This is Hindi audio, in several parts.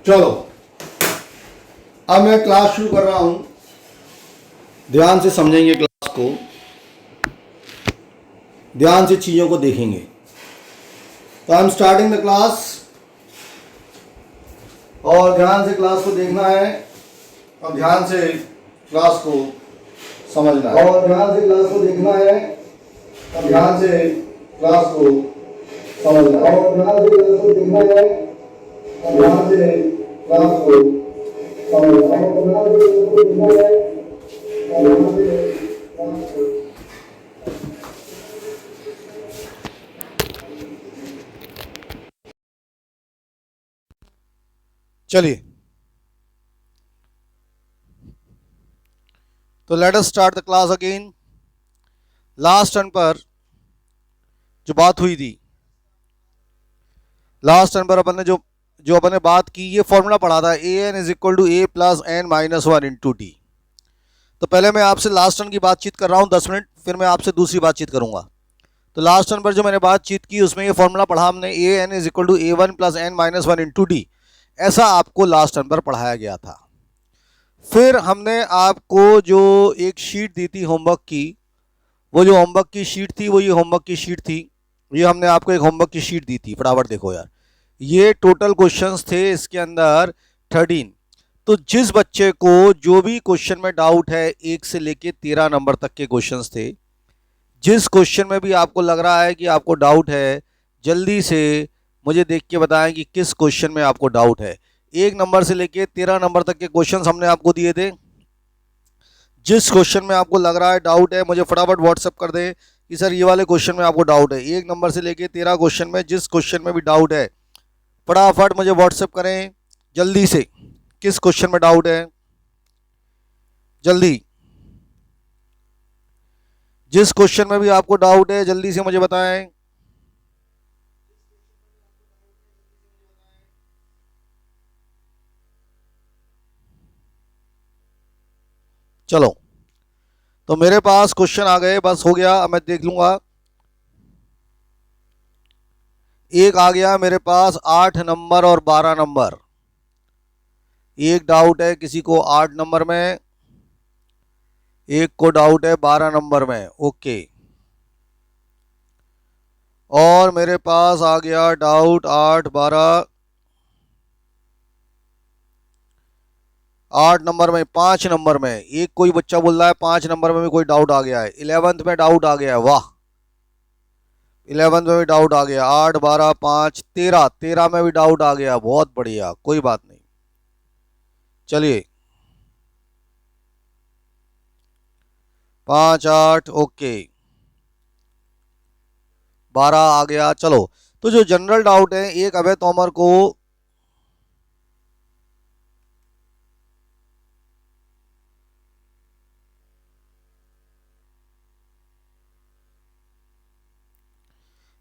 चलो अब मैं क्लास शुरू कर रहा हूं, ध्यान से समझेंगे क्लास को, ध्यान से चीजों को देखेंगे। तो I am starting the class और ध्यान से क्लास को देखना है और ध्यान से क्लास को समझना है और ध्यान से क्लास को देखना है और ध्यान से क्लास को समझना है और ध्यान से क्लास को देखना है और ध्यान से क्लास को समझना है और ध्यान से क्लास को देखना है और ध्यान से क्लास को। चलिए तो let us start the class again. Last turn पर जो बात हुई थी, लास्ट टर्न पर अपन ने जो अपन ने बात की, ये फॉर्मूला पढ़ा था a n is equal to a plus n minus one into t. तो पहले मैं आपसे लास्ट टर्न की बातचीत कर रहा हूँ 10 मिनट, फिर मैं आपसे दूसरी बातचीत करूंगा। तो लास्ट टर्न पर जो मैंने बातचीत की उसमें ये फॉर्मूला पढ़ा हमने, a n is equal to a one plus n minus one into t. ऐसा आपको लास्ट टर्न पर पढ़ाया गया था। फिर हमने आपको जो एक शीट दी थी होमवर्क की, वो जो होमवर्क की शीट थी वो ये होमवर्क की शीट थी। ये हमने आपको एक होमवर्क की शीट दी थी, फटाफट देखो यार। ये टोटल क्वेश्चंस थे इसके अंदर 13। तो जिस बच्चे को जो भी क्वेश्चन में डाउट है, 1 से लेके 13 नंबर तक के क्वेश्चंस थे, जिस क्वेश्चन में भी आपको लग रहा है कि आपको डाउट है, जल्दी से मुझे देख के बताएं कि किस क्वेश्चन में आपको डाउट है। 1 नंबर से लेके 13 नंबर तक के क्वेश्चंस हमने आपको दिए थे। जिस क्वेश्चन में आपको लग रहा है डाउट है, मुझे फटाफट व्हाट्सअप कर दें कि सर ये वाले क्वेश्चन में आपको डाउट है। 1 नंबर से लेके 13 क्वेश्चन में जिस क्वेश्चन में भी डाउट है, फटाफट मुझे व्हाट्सएप करें जल्दी से, किस क्वेश्चन में डाउट है, जल्दी। जिस क्वेश्चन में भी आपको डाउट है जल्दी से मुझे बताएं। चलो तो मेरे पास क्वेश्चन आ गए, बस हो गया, अब मैं देख लूंगा। एक आ गया मेरे पास 8 नंबर और 12 नंबर। एक डाउट है किसी को 8 नंबर में, एक को डाउट है 12 नंबर में, ओके। और मेरे पास आ गया डाउट 8 12 8 नंबर में, 5 नंबर में। एक कोई बच्चा बोल रहा है 5 नंबर में भी कोई डाउट आ गया है। 11th में डाउट आ गया है, वाह, 11th में भी डाउट आ गया। 8 12 5 13 में भी डाउट आ गया, बहुत बढ़िया, कोई बात नहीं। चलिए 5 8 ओके, 12 आ गया। चलो तो जो जनरल डाउट है, एक अभय तोमर को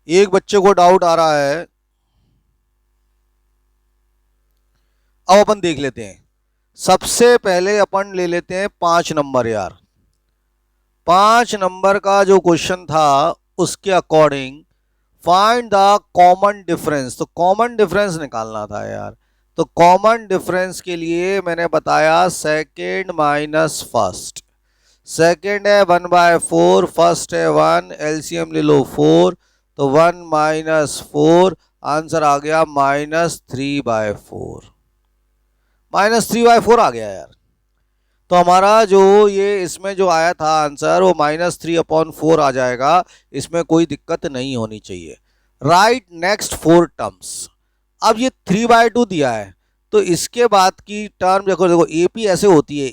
एक बच्चे को डाउट आ रहा है। अब अपन देख लेते हैं, सबसे पहले अपन ले लेते हैं 5 नंबर यार। 5 नंबर का जो क्वेश्चन था उसके according find the common difference. तो कॉमन डिफरेंस निकालना था यार। तो कॉमन डिफरेंस के लिए मैंने बताया सेकेंड माइनस फर्स्ट। सेकेंड है 1/4, फर्स्ट है 1, एलसीएम ले लो 4, तो 1 माइनस 4, आंसर आ गया -3/4। -3/4 आ गया यार। तो हमारा जो ये इसमें जो आया था आंसर, वो -3/4 आ जाएगा। इसमें कोई दिक्कत नहीं होनी चाहिए। Right next 4 terms. अब ये 3/2 दिया है, तो इसके बाद की टर्म देखो, देखो AP ऐसे होती है,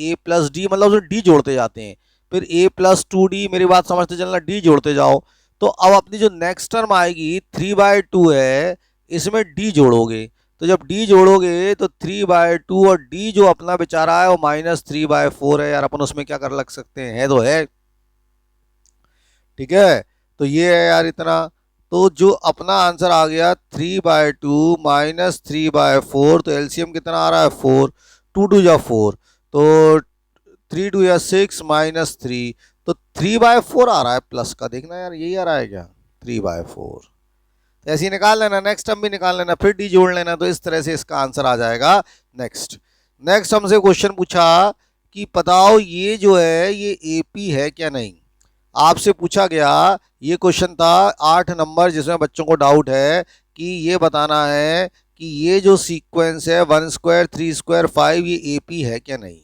A प्लस डी, मतलब उसमें डी जोड़ते जाते हैं, फिर A प्लस 2D, मेरी बात समझते चलना, डी जोड़ते जाओ। तो अब अपनी जो नेक्स्ट टर्म आएगी 3/2 है, इसमें डी जोड़ोगे, तो जब डी जोड़ोगे तो 3/2, और डी जो अपना बेचारा है वो -3/4 है यार। अपन उसमें क्या कर लग सकते हैं, है तो है, ठीक है। तो ये है यार इतना। तो जो अपना आंसर आ गया 3/2 -3/4, तो एलसीएम कितना आ रहा है 4, 2 2 जा 4, तो 3 2 या 6 -3, तो 3/4 आ रहा है प्लस का। देखना यार यही आ रहा है क्या, 3/4। ऐसे ही निकाल लेना, नेक्स्ट टर्म भी निकाल लेना, फिर डी जोड़ लेना, तो इस तरह से इसका आंसर आ जाएगा। नेक्स्ट हमसे क्वेश्चन पूछा कि बताओ ये जो है ये एपी है क्या नहीं। आपसे पूछा गया, ये क्वेश्चन था 8 नंबर, जिसमें बच्चों को डाउट है कि ये बताना है कि ये जो सीक्वेंस है 1 स्क्वायर 3 स्क्वायर 5 ये एपी है क्या नहीं।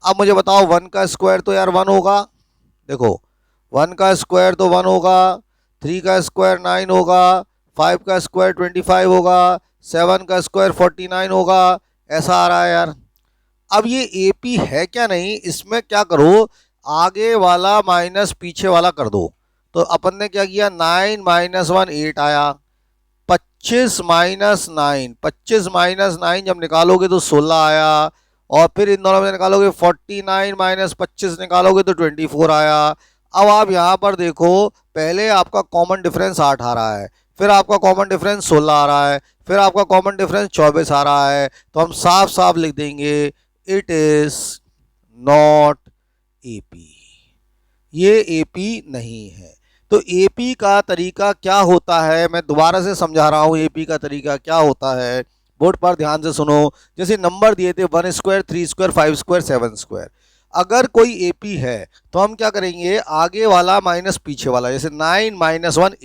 अब मुझे बताओ 1 का स्क्वायर तो यार 1 होगा, देखो 1 का स्क्वायर तो 1 होगा, 3 का स्क्वायर 9 होगा, 5 का स्क्वायर 25 होगा, 7 का स्क्वायर 49 होगा, ऐसा आ रहा है यार। अब ये एपी है क्या नहीं, इसमें क्या करो, आगे वाला माइनस पीछे वाला कर दो। तो अपन ने क्या किया, 9 माइनस 1 8 आया, 25 माइनस 9, 25 माइनस 9 जब निकालोगे तो 16 आया, और फिर इन दोनों में निकालोगे 49 माइनस 25 निकालोगे तो 24 आया। अब आप यहाँ पर देखो, पहले आपका कॉमन डिफरेंस 8 आ रहा है, फिर आपका कॉमन डिफरेंस 16 आ रहा है, फिर आपका कॉमन डिफरेंस 24 आ रहा है। तो हम साफ साफ लिख देंगे इट इज नॉट एपी, ये एपी नहीं है। तो एपी का तरीका क्या होता है, मैं दोबारा से समझा रहा हूं एपी का तरीका क्या होता है, बोर्ड पर ध्यान से सुनो। जैसे नंबर दिए थे 1 स्क्वायर 3 स्क्वायर 5 स्क्वायर 7 स्क्वायर, अगर कोई एपी है तो हम क्या करेंगे, आगे वाला माइनस पीछे वाला, जैसे 9 माइनस 1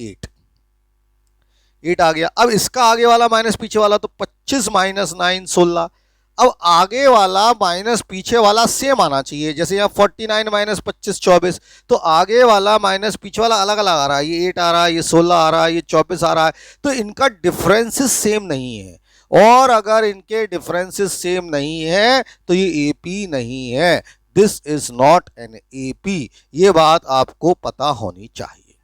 8 आ गया। अब इसका आगे वाला माइनस पीछे वाला, तो 25 माइनस 9 16। अब आगे वाला माइनस पीछे वाला सेम आना चाहिए, जैसे यहाँ 49 माइनस 25 24, तो आगे वाला माइनस पीछे वाला अलग अलग आ रहा है, ये 8 आ रहा है, ये 16 आ रहा है, ये 24 आ रहा है, तो इनका डिफरेंसेस सेम नहीं है। और अगर इनके डिफरेंसेस सेम नहीं है तो ये एपी नहीं है, this is not an AP, ये बात आपको पता होनी चाहिए।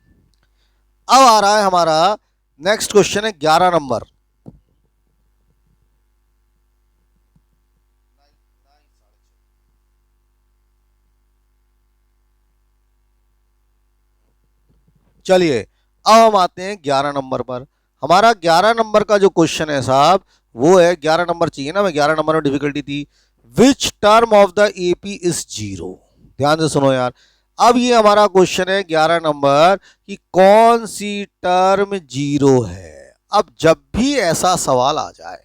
अब आ रहा है हमारा नेक्स्ट क्वेश्चन है 11 नंबर। चलिए अब हम आते हैं 11 नंबर पर। हमारा 11 नंबर का जो क्वेश्चन है साहब, वो है 11 नंबर चाहिए ना, मैं 11 नंबर में डिफिकल्टी थी, which term of the AP is zero. ध्यान से सुनो यार, अब ये हमारा क्वेश्चन है 11 नंबर कि कौन सी टर्म जीरो है। अब जब भी ऐसा सवाल आ जाए,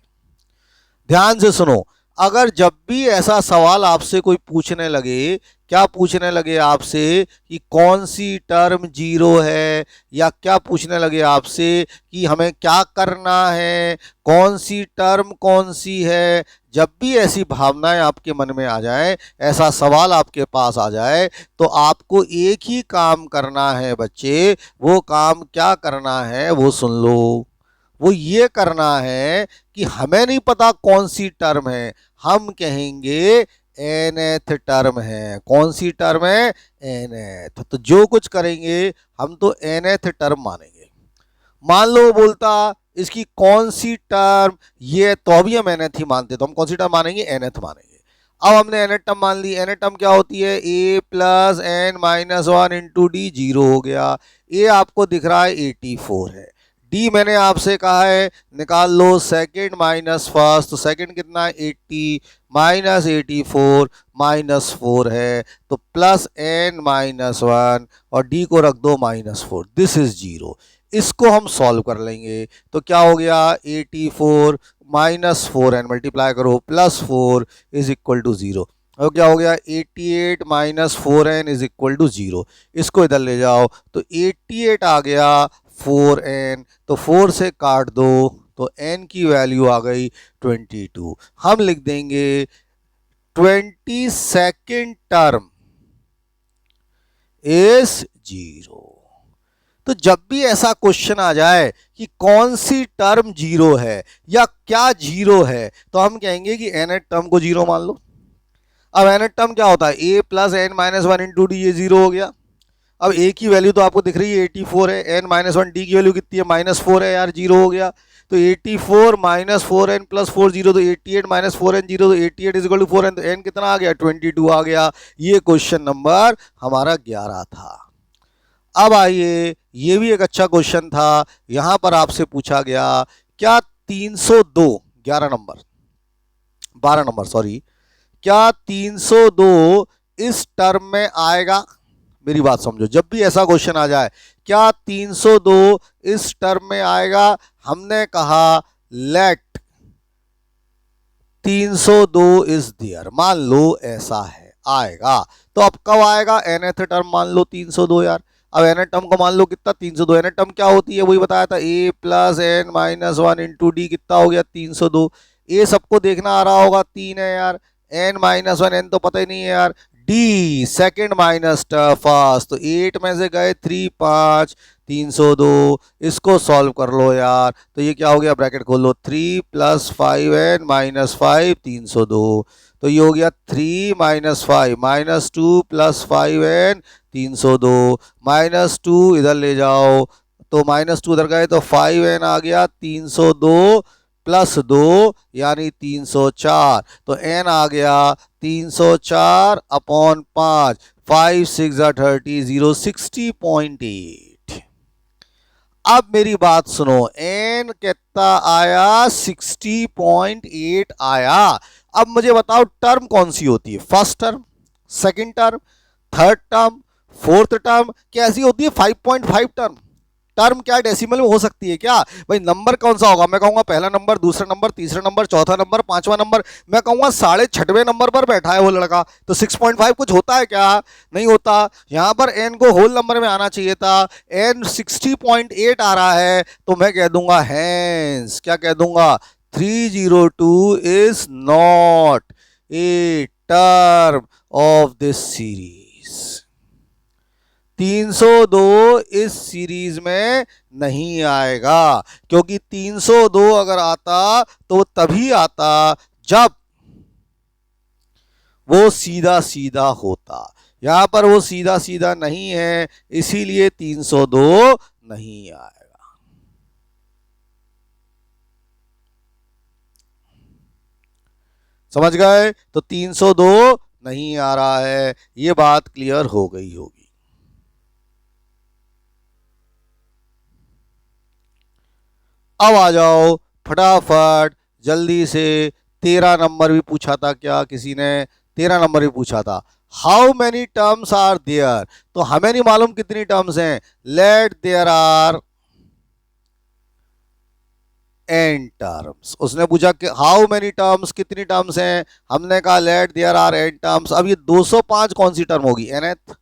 ध्यान से सुनो, अगर जब भी ऐसा सवाल आपसे कोई पूछने लगे, क्या पूछने लगे आपसे कि कौन सी टर्म जीरो है, या क्या पूछने लगे आपसे कि हमें क्या करना है, कौन सी टर्म कौन सी है, जब भी ऐसी भावनाएं आपके मन में आ जाए, ऐसा सवाल आपके पास आ जाए, तो आपको एक ही काम करना है बच्चे। वो काम क्या करना है वो सुन लो, वो ये करना है कि हमें नहीं पता कौन सी टर्म है, हम कहेंगे nth टर्म है। कौन सी टर्म है, nth। तो जो कुछ करेंगे हम तो nth टर्म मानेंगे। मान लो बोलता इसकी कौन सी टर्म ये, तो अभी हम nth ही मानते, तो हम कौन सी टर्म मानेंगे, nth मानेंगे। अब हमने nth टर्म मान ली, nth टर्म क्या होती है, a plus n minus 1 into D, zero हो गया। a आपको दिख रहा है 84 है, डी मैंने आपसे कहा है निकाल लो सेकंड माइनस फर्स्ट, तो सेकंड कितना है 80 माइनस 84 माइनस 4 है, तो प्लस n माइनस 1 और डी को रख दो माइनस 4, दिस इज जीरो। इसको हम सॉल्व कर लेंगे, तो क्या हो गया 84 माइनस 4n मल्टीप्लाई करो plus 4 is equal to zero. और क्या हो गया 88 minus 4n is equal to zero. इसको इधर ले जाओ तो 88 आ गया 4n, तो 4 से काट दो तो n की वैल्यू आ गई 22। हम लिख देंगे 22nd टर्म इज जीरो। तो जब भी ऐसा क्वेश्चन आ जाए कि कौन सी टर्म जीरो है या क्या जीरो है, तो हम कहेंगे कि nth टर्म को जीरो मान लो। अब nth टर्म क्या होता है, a plus n minus 1 into D, ये जीरो हो गया। अब a की वैल्यू तो आपको दिख रही है 84 है, n माइनस 1 डी की वैल्यू कितनी है माइनस 4 है यार, जीरो हो गया। तो 84 माइनस 4n प्लस 4 जीरो, तो 88 माइनस 4n जीरो, तो 88 इज इक्वल टू 4n, तो n कितना आ गया 22 आ गया। ये क्वेश्चन नंबर हमारा 11 था। अब आइए, ये भी एक अच्छा क्वेश्चन था, यहां पर आपसे पूछा गया क्या 302, 11 नंबर 12 नंबर सॉरी, क्या 302 इस टर्म में आएगा। मेरी बात समझो, जब भी ऐसा क्वेश्चन आ जाए, क्या 302 इस टर्म में आएगा? हमने कहा लेट 302 इज देयर, मान लो ऐसा है, आएगा। तो अब कब आएगा? nth टर्म मान लो 302 यार। अब nth टर्म को मान लो कितना? 302। nth टर्म क्या होती है? वही बताया था, a plus n minus one into d. कितना हो गया? 302। a सबको देखना आ रहा होगा, 3 है यार। n माइनस वन, n तो पता ही नहीं है यार। डी सेकेंड माइनस फर्स्ट, तो 8 में से गए 3 5, 302। इसको सॉल्व कर लो यार, तो ये क्या हो गया? ब्रैकेट खोल लो, 3 प्लस 5n माइनस 5, 302। तो ये हो गया 3 minus 5 minus 2 plus 5n, 302। Minus 2 इधर ले जाओ, तो माइनस 2 उधर गए तो 5n आ गया। 302 प्लस 2 यानी 304, तो n आ गया 304 अपॉन 5, 5 6 30, 0 60.8। अब मेरी बात सुनो, n कितना आया? 60.8 आया। अब मुझे बताओ टर्म कौन सी होती है? First term, second term, third term, fourth term, कैसी होती है? 5.5 टर्म। टर्म क्या डेसिमल में हो सकती है क्या भाई? नंबर कौन सा होगा? मैं कहूंगा पहला नंबर, दूसरा नंबर, तीसरा नंबर, चौथा नंबर, पांचवा नंबर। मैं कहूंगा 6.5वें नंबर पर बैठा है वो लड़का, तो 6.5 कुछ होता है क्या? नहीं होता। यहां पर n को होल नंबर में आना चाहिए था, n 60.8 आ रहा है, तो मैं कह दूंगा हैंस, क्या कह दूंगा? 302 is not a term of this series. 302 इस सीरीज में नहीं आएगा, क्योंकि 302 अगर आता तो तभी आता जब वो सीधा सीधा होता। यहां पर वो सीधा सीधा नहीं है, इसीलिए 302 नहीं आएगा। समझ गए? तो 302 नहीं आ रहा है, ये बात क्लियर हो गई होगी। अब आ जाओ फटाफट जल्दी से, 13 नंबर भी पूछा था क्या किसी ने? 13 नंबर भी पूछा था, how many terms are there. तो हमें नहीं मालूम कितनी टर्म्स हैं, let there are n terms. उसने पूछा कि हाउ मेनी टर्म्स, कितनी टर्म्स हैं? हमने कहा let there are n terms. अब ये 205 कौन सी टर्म होगी? nth।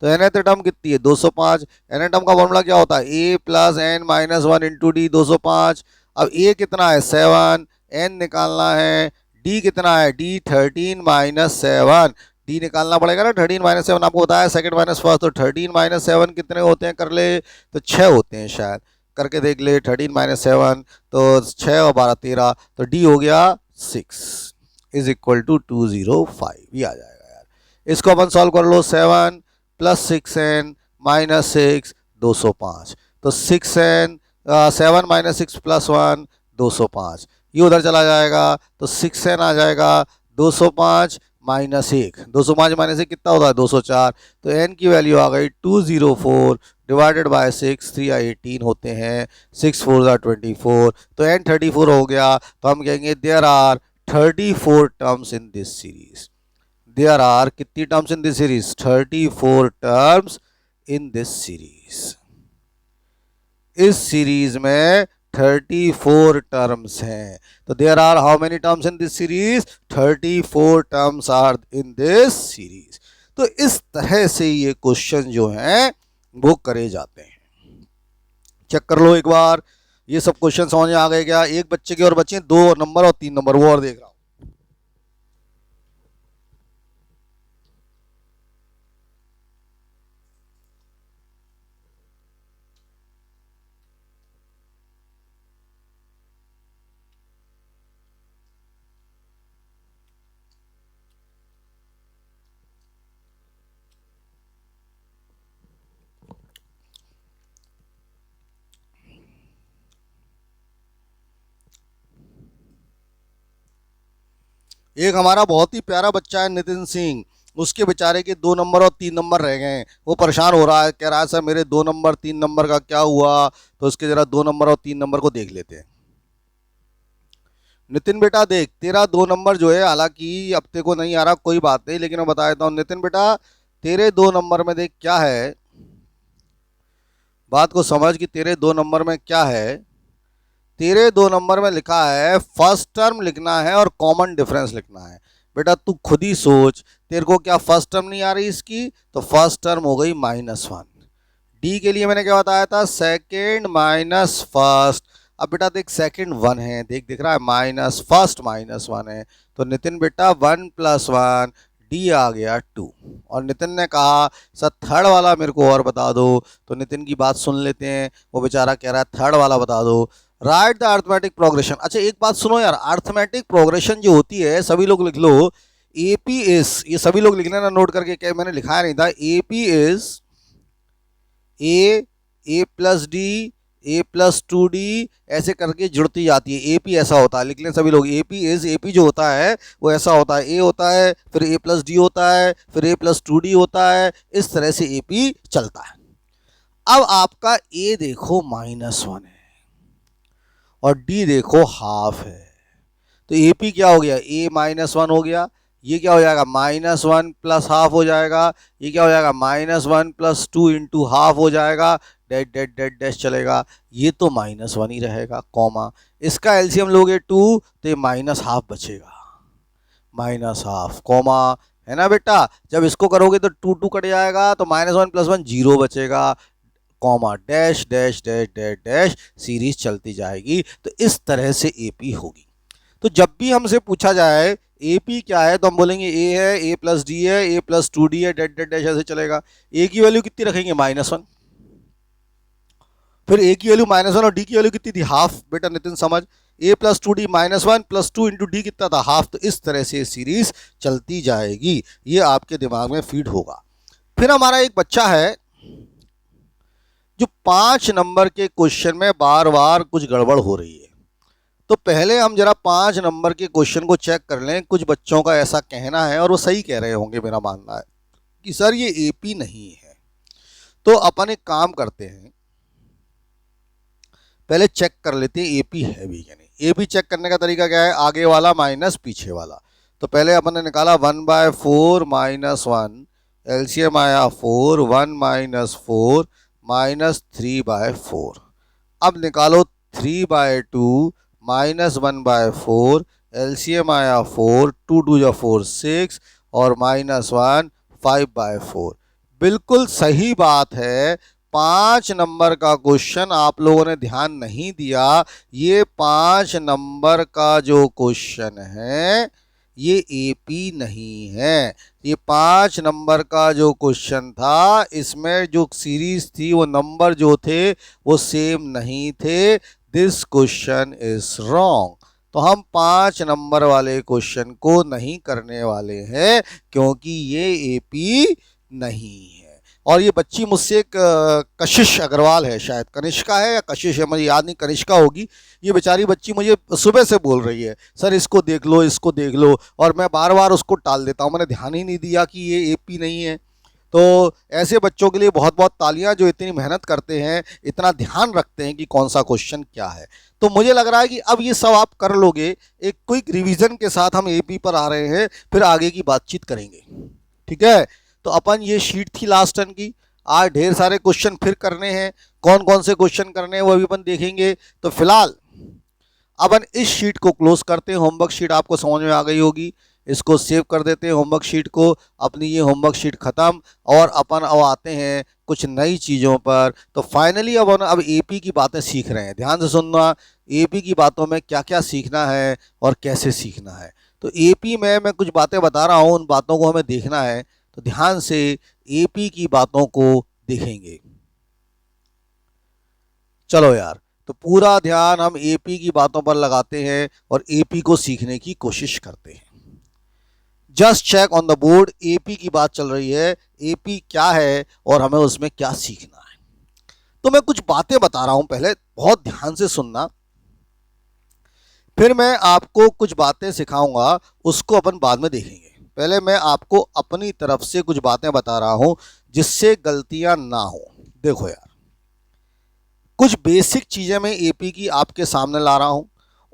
तो nth टर्म कितनी है? 205। nth टर्म का फॉर्मूला क्या होता है? a plus n minus one into d, 205। अब a कितना है? 7, n निकालना है। d कितना है? d 13 माइनस 7, d निकालना पड़ेगा ना। 13 माइनस 7 आपको बताया सेकंड माइनस फर्स्ट, तो 13 माइनस 7 कितने होते हैं? कर ले, तो 6 होते हैं शायद, करके देख ले। 13 माइनस 7 तो 6 और 12 13, तो d हो गया 6 इज इक्वल टू 205, ये आ जाएगा यार। इसको अपन सॉल्व कर लो, 7 प्लस 6n माइनस 6, 205। तो 6n 7 माइनस 6 प्लस 1, 205। ये उधर चला जाएगा, तो 6n आ जाएगा। 205 माइनस 1, 205 माइनस 1 कितना होता है? 204। तो n की वैल्यू आ गई 204 डिवाइडेड बाय 6, 3 या 18 होते हैं, 6 4 ज़ा 24, तो n 34 हो गया। तो हम कहेंगे there are 34 terms in this series. There are कितनी terms in this series? 34 terms in this series. इस सीरीज में 34 टर्म्स हैं। तो there are how many terms in this series? 34 terms are in this series. तो इस तरह से ये क्वेश्चन जो हैं वो करे जाते हैं। चेक कर लो एक बार, ये सब क्वेश्चन समझ में आ गए क्या? एक बच्चे के और बच्चे 2 नंबर और 3 नंबर, वो और देख रहा हूं। एक हमारा बहुत ही प्यारा बच्चा है नितिन सिंह, उसके बेचारे के 2 नंबर और 3 नंबर रह गए हैं। वो परेशान हो रहा है, कह रहा है सर मेरे 2 नंबर 3 नंबर का क्या हुआ? तो उसके जरा 2 नंबर और 3 नंबर को देख लेते हैं। नितिन बेटा देख, तेरा 2 नंबर जो है, हालांकि अब तेरे को नहीं आ रहा, कोई बात नहीं, लेकिन मैं बता देता हूँ नितिन बेटा, तेरे 2 नंबर में देख क्या है, बात को समझ कि तेरे 2 नंबर में क्या है। तेरे 2 नंबर में लिखा है फर्स्ट टर्म लिखना है और कॉमन डिफरेंस लिखना है। बेटा तू खुद ही सोच, तेरे को क्या फर्स्ट टर्म नहीं आ रही इसकी, तो फर्स्ट टर्म हो गई -1। डी के लिए मैंने क्या बताया था, सेकेंड माइनस फर्स्ट। अब बेटा देख सेकेंड 1 है, देख दिख रहा है, माइनस फर्स्ट -1 है, तो नितिन बेटा 1 + 1, डी आ गया 2। और नितिन ने कहा सर थर्ड वाला मेरे को और बता दो, तो नितिन की बात सुन लेते हैं, वो बेचारा कह रहा है थर्ड वाला बता दो। Right the arithmetic progression. अच्छा एक बात सुनो यार, अर्थमेटिक प्रोग्रेशन जो होती है, सभी लोग लिख लो, एपी इज, ये सभी लोग लिख लेना नोट करके, क्या मैंने लिखाया नहीं था, AP is a plus D, A+2D ऐसे करके जुड़ती जाती है। एपी ऐसा होता है, लिख लें सभी लोग, एपी इज, एपी जो होता है वो ऐसा होता है, ए होता है, फिर A+D होता है, फिर A+2D होता है, इस तरह से एपी चलता है। अब आपका ए देखो -1 है और डी देखो हाफ है, तो एपी क्या हो गया, ए -1 हो गया, ये क्या हो जाएगा -1 + हाफ हो जाएगा, ये क्या हो जाएगा -1 + 2 × हाफ हो जाएगा, डैश डैश डैश डैश चलेगा, ये तो -1 ही रहेगा, कॉमा, इसका एलसीएम लोगे 2 तो ये -1/2 बचेगा, -1/2 कॉमा, है ना बेटा। जब इसको करोगे तो 2 2 कट जाएगा, तो -1 + 1 0 बचेगा, comma, dash dash dash dash dash, series चलती जाएगी। तो इस तरह से एपी होगी। तो जब भी हमसे पूछा जाए एपी क्या है, तो हम बोलेंगे ए है, A+D है, A+2D है, डैश डैश डैश ऐसे चलेगा। ए की वैल्यू कितनी रखेंगे, -1, फिर ए की वैल्यू -1 और डी की वैल्यू कितनी थी, हाफ। बेटा नितिन समझ, A+2D -1 + 2 × डी कितना था, हाफ। तो इस तरह से सीरीज चलती जाएगी, ये आपके दिमाग में फीड होगा। फिर हमारा एक बच्चा है जो 5 नंबर के क्वेश्चन में बार बार कुछ गड़बड़ हो रही है। तो पहले हम जरा 5 नंबर के क्वेश्चन को चेक कर लें। कुछ बच्चों का ऐसा कहना है, और वो सही कह रहे होंगे, मेरा मानना है कि सर ये एपी नहीं है। तो अपन एक काम करते हैं, पहले चेक कर लेते हैं एपी है भी या नहीं। एपी चेक करने का तरीका क्या है, आगे वाला माइनस पीछे वाला। तो पहले अपन ने निकाला 1/4 -1, एलसीएम आया 4, 1 - 4 -3/4। अब निकालो 3/2 -1/4, एलसीएम आया 4, 2 2 4 6 और -1 5/4। बिल्कुल सही बात है। 5 नंबर का क्वेश्चन आप लोगों ने ध्यान नहीं दिया। ये 5 नंबर का जो क्वेश्चन है ये एपी नहीं है। ये 5 नंबर का जो क्वेश्चन था, इसमें जो सीरीज थी, वो नंबर जो थे वो सेम नहीं थे। This question is wrong. तो हम 5 नंबर वाले क्वेश्चन को नहीं करने वाले हैं, क्योंकि ये एपी नहीं है। और ये बच्ची मुझसे एक कशिश अग्रवाल है, शायद कनिष्का है या कशिश है, मुझे याद नहीं, कनिष्का होगी। ये बेचारी बच्ची मुझे सुबह से बोल रही है सर इसको देख लो, इसको देख लो, और मैं बार बार उसको टाल देता हूँ, मैंने ध्यान ही नहीं दिया कि ये एपी नहीं है। तो ऐसे बच्चों के लिए बहुत बहुत तालियां, जो इतनी मेहनत करते हैं, इतना ध्यान रखते हैं कि कौन सा क्वेश्चन क्या है। तो मुझे लग रहा है कि अब ये सब आप कर लोगे। एक क्विक रिवीजन के साथ हम एपी पर आ रहे हैं, फिर आगे की बातचीत करेंगे, ठीक है। तो अपन, ये शीट थी लास्ट टर्न की, आज ढेर सारे क्वेश्चन फिर करने हैं। कौन कौन से क्वेश्चन करने हैं वो भी अपन देखेंगे। तो फिलहाल अपन इस शीट को क्लोज करते हैं। होमवर्क शीट आपको समझ में आ गई होगी, इसको सेव कर देते हैं होमवर्क शीट को। अपनी ये होमवर्क शीट खत्म, और अपन अब आते हैं कुछ नई चीज़ों पर। तो फाइनली अब एपी की बातें सीख रहे हैं। ध्यान से सुनना, एपी की बातों में क्या क्या सीखना है और कैसे सीखना है। तो एपी में मैं कुछ बातें बता रहा हूँ, उन बातों को हमें देखना है। तो ध्यान से एपी की बातों को देखेंगे। चलो यार, तो पूरा ध्यान हम एपी की बातों पर लगाते हैं और एपी को सीखने की कोशिश करते हैं। Just check on the board, AP की बात चल रही है। एपी क्या है और हमें उसमें क्या सीखना है। तो मैं कुछ बातें बता रहा हूं, पहले बहुत ध्यान से सुनना, फिर मैं आपको कुछ बातें सिखाऊंगा, उसको अपन बाद में देखेंगे। पहले मैं आपको अपनी तरफ से कुछ बातें बता रहा हूं जिससे गलतियां ना हो। देखो यार, कुछ बेसिक चीजें मैं एपी की आपके सामने ला रहा हूं।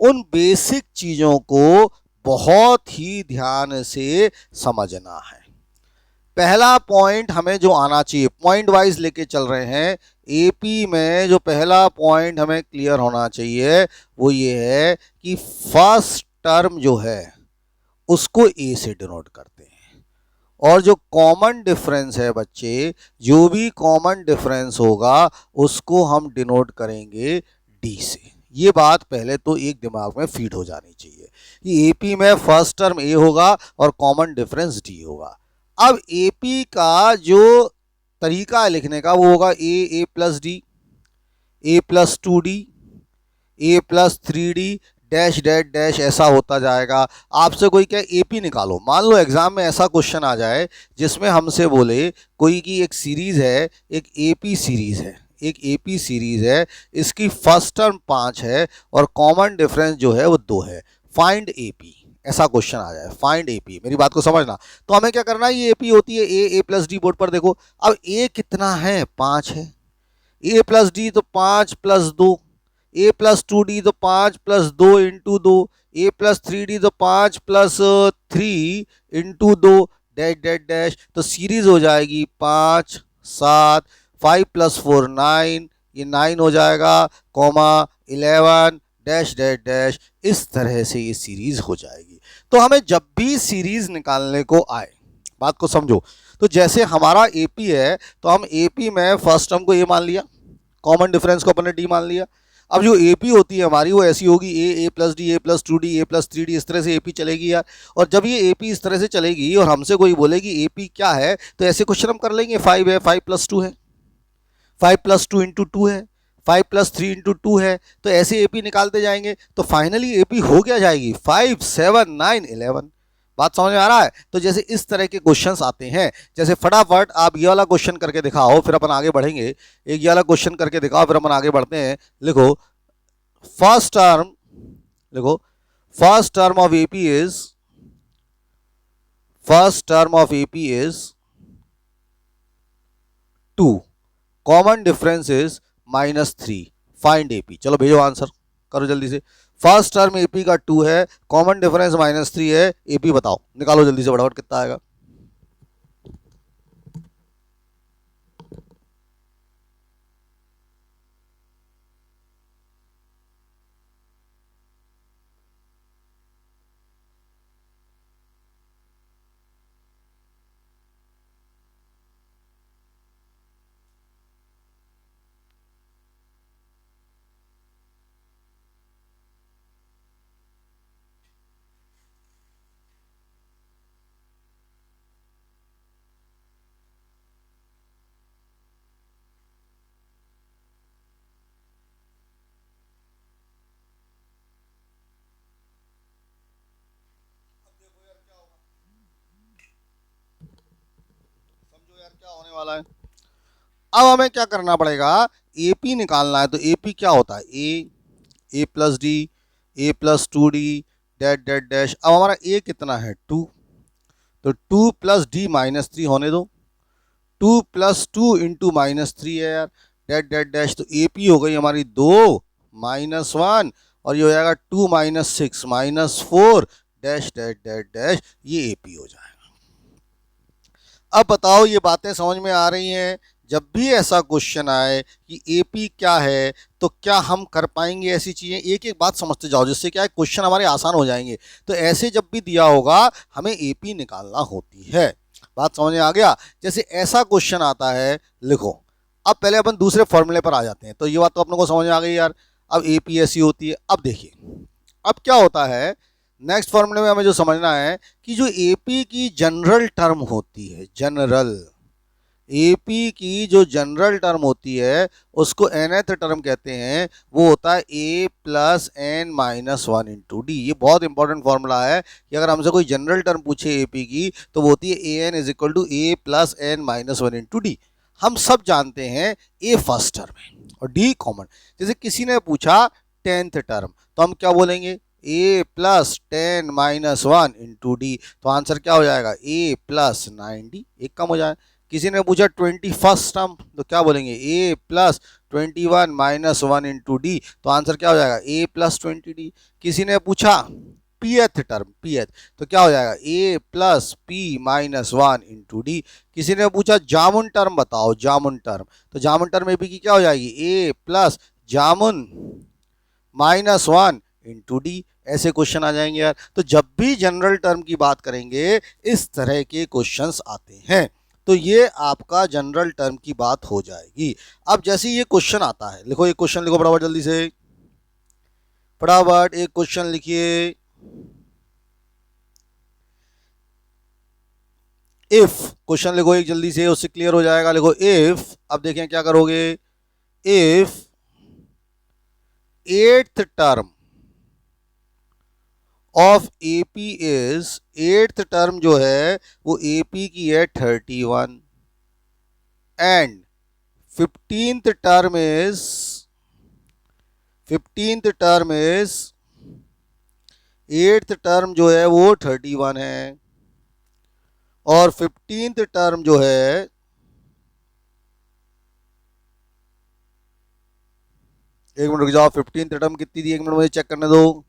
उन बेसिक चीजों को बहुत ही ध्यान से समझना है। पहला पॉइंट हमें जो आना चाहिए, पॉइंट वाइज लेके चल रहे हैं, एपी में जो पहला पॉइंट हमें क्लियर होना चाहिए वो ये है कि फर्स्ट टर्म जो है उसको ए से डिनोट करते हैं, और जो कॉमन डिफरेंस है बच्चे, जो भी कॉमन डिफरेंस होगा उसको हम डिनोट करेंगे डी से। ये बात पहले तो एक दिमाग में फीड हो जानी चाहिए कि एपी में फर्स्ट टर्म ए होगा और कॉमन डिफरेंस डी होगा। अब एपी का जो तरीका है लिखने का वो होगा a plus d, a plus 2d, a plus 3d dash dash dash, ऐसा होता जाएगा। आपसे कोई क्या एपी निकालो, मान लो एग्जाम में ऐसा क्वेश्चन आ जाए जिसमें हमसे बोले कोई की एक सीरीज है, एक एपी सीरीज है, एक एपी सीरीज है, इसकी फर्स्ट टर्म 5 है और कॉमन डिफरेंस जो है वो 2 है, फाइंड एपी, ऐसा क्वेश्चन आ जाए, फाइंड एपी। मेरी बात को समझना, तो हमें क्या करना है, ये एपी होती है ए प्लस डी, बोर्ड पर देखो। अब ए कितना है, 5 है, ए प्लस डी तो 5 प्लस 2, ए प्लस 2d तो 5 प्लस 2 इंटू 2, ए प्लस 3d तो 5 plus 3 into 2 dash dash dash, तो सीरीज हो जाएगी 5 7, 5 प्लस 4 9, ये 9 हो जाएगा, कॉमा 11 डैश डैश डैश, इस तरह से ये सीरीज हो जाएगी। तो हमें जब भी सीरीज निकालने को आए, बात को समझो, तो जैसे हमारा एपी है तो हम एपी में फर्स्ट टर्म को ए मान लिया, कॉमन डिफरेंस को अपने डी मान लिया। अब जो एपी होती है हमारी वो ऐसी होगी ए plus d, a plus 2d, a plus 3d, इस तरह से एपी चलेगी यार। और जब ये एपी इस तरह से चलेगी और हमसे कोई बोलेगी एपी क्या है, तो ऐसे क्वेश्चन हम कर लेंगे, 5 है, 5 प्लस 2 है, 5 प्लस 2 इंटू 2 है, 5 प्लस 3 इंटू 2 है, तो ऐसे एपी निकालते जाएंगे। तो फाइनली एपी हो क्या जाएगी, 5 7 9 11। बात समझ में आ रहा है? तो जैसे इस तरह के क्वेश्चंस आते हैं, जैसे फटाफट आप ये वाला क्वेश्चन करके दिखाओ, फिर अपन आगे बढ़ेंगे। एक ये वाला क्वेश्चन करके दिखाओ, फिर अपन आगे बढ़ते हैं। लिखो फर्स्ट टर्म, लिखो first term of AP is, first term of AP is 2, common difference is -3, find AP. चलो भेजो आंसर, करो जल्दी से। फर्स्ट टर्म एपी का 2 है, कॉमन डिफरेंस -3 है, एपी बताओ, निकालो जल्दी से फटाफट, कितना आएगा। क्या होने वाला है, अब हमें क्या करना पड़ेगा, एपी निकालना है। तो एपी क्या होता है, a plus d, a plus 2d dash dash dash. अब हमारा ए कितना है, 2, तो 2 प्लस डी -3 होने दो, 2 प्लस 2 इंटू -3 है यार, डैश डैश डैश। तो एपी हो गई हमारी 2 -1, और ये हो जाएगा 2 -6 -4 डैश डैश डैश डैश, ये एपी हो जाएगा। अब बताओ ये बातें समझ में आ रही हैं? जब भी ऐसा क्वेश्चन आए कि एपी क्या है, तो क्या हम कर पाएंगे ऐसी चीज़ें? एक एक बात समझते जाओ, जिससे क्या है क्वेश्चन हमारे आसान हो जाएंगे। तो ऐसे जब भी दिया होगा हमें एपी निकालना होती है। बात समझ में आ गया? जैसे ऐसा क्वेश्चन आता है, लिखो। अब पहले अपन दूसरे फॉर्मूले पर आ जाते हैं। तो ये बात तो अपने को समझ में आ गई यार। अब एपी ऐसी होती है। अब देखिए अब क्या होता है, नेक्स्ट फॉर्मूले में हमें जो समझना है कि जो एपी की जनरल टर्म होती है, जनरल एपी की जो जनरल टर्म होती है उसको nth टर्म कहते हैं, वो होता है a plus n minus 1 into D. ये बहुत इंपॉर्टेंट फॉर्मूला है कि अगर हमसे कोई जनरल टर्म पूछे एपी की तो वो होती है an is equal to a plus n minus 1 into d. हम सब जानते हैं a फर्स्ट टर्म है और d कॉमन। जैसे किसी ने पूछा 10th टर्म, तो हम क्या बोलेंगे, a plus 10 minus 1 into D. तो आंसर क्या हो जाएगा, a प्लस 9d, एक कम हो जाए। किसी ने पूछा 21st टर्म, तो क्या बोलेंगे, a plus 21 minus 1 into D. तो आंसर क्या हो जाएगा, a प्लस 20d। किसी ने पूछा pth टर्म, pth, तो क्या हो जाएगा a plus p minus 1 into D. किसी ने पूछा जामुन टर्म बताओ, जामुन टर्म, तो जामुन टर्म ab की क्या हो जाएगी a plus jamun minus 1 into D. ऐसे क्वेश्चन आ जाएंगे यार। तो जब भी जनरल टर्म की बात करेंगे इस तरह के क्वेश्चंस आते हैं। तो ये आपका जनरल टर्म की बात हो जाएगी। अब जैसे ये क्वेश्चन आता है, लिखो एक क्वेश्चन लिखो फटाफट जल्दी से, फटाफट एक क्वेश्चन लिखिए। इफ क्वेश्चन लिखो एक जल्दी से, उससे क्लियर हो जाएगा। लिखो इफ, अब देखें क्या करोगे, if eighth term of AP is, eighth term जो है वो एपी की है 31 and 15th term is, 15th term is, eighth term जो है वो 31 है और 15th टर्म जो है, एक मिनट रुक जाओ, 15th टर्म कितनी थी, एक मिनट मुझे चेक करने दो।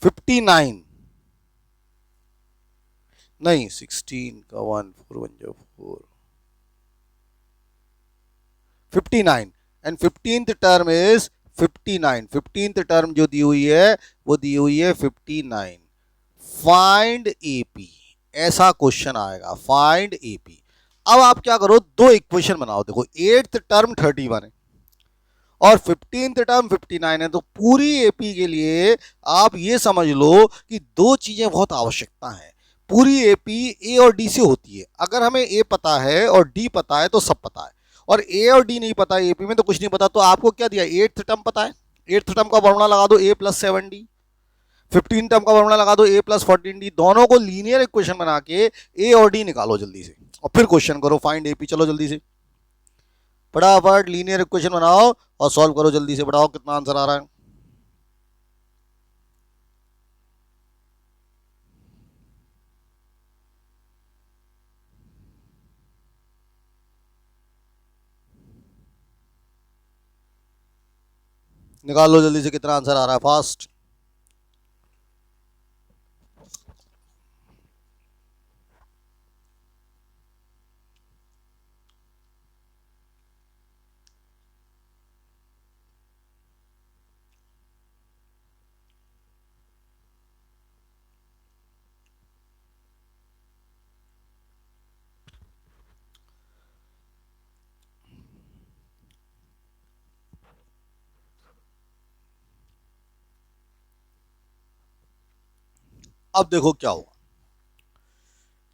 फिफ्टी नाइन नहीं, 16 का 1 4 1 जो 4, 59 and 15th term is 59। 15th term जो दी हुई है वो दी हुई है 59। फाइंड एपी, ऐसा क्वेश्चन आएगा, फाइंड एपी। अब आप क्या करो, दो इक्वेशन बनाओ। देखो एट्थ टर्म 31 है और 15th टर्म 59 है, तो पूरी एपी के लिए आप ये समझ लो कि दो चीजें बहुत आवश्यकता है। पूरी एपी ए और डी से होती है। अगर हमें ए पता है और डी पता है तो सब पता है, और ए और डी नहीं पता एपी में तो कुछ नहीं पता। तो आपको क्या दिया, एट्थ टर्म पता है, एट्थ टर्म का फॉर्मूला लगा दो ए प्लस 7d, 15 टर्म का फॉर्मूला लगा दो ए प्लस 14d, दोनों को लीनियर इक्वेशन बना के ए और डी निकालो जल्दी से और फिर क्वेश्चन करो फाइंड एपी। चलो जल्दी से फटाफट लीनियर इक्वेशन बनाओ और सॉल्व करो जल्दी से, बताओ कितना आंसर आ रहा है। निकाल लो जल्दी से कितना आंसर आ रहा है, फास्ट। अब देखो क्या हुआ,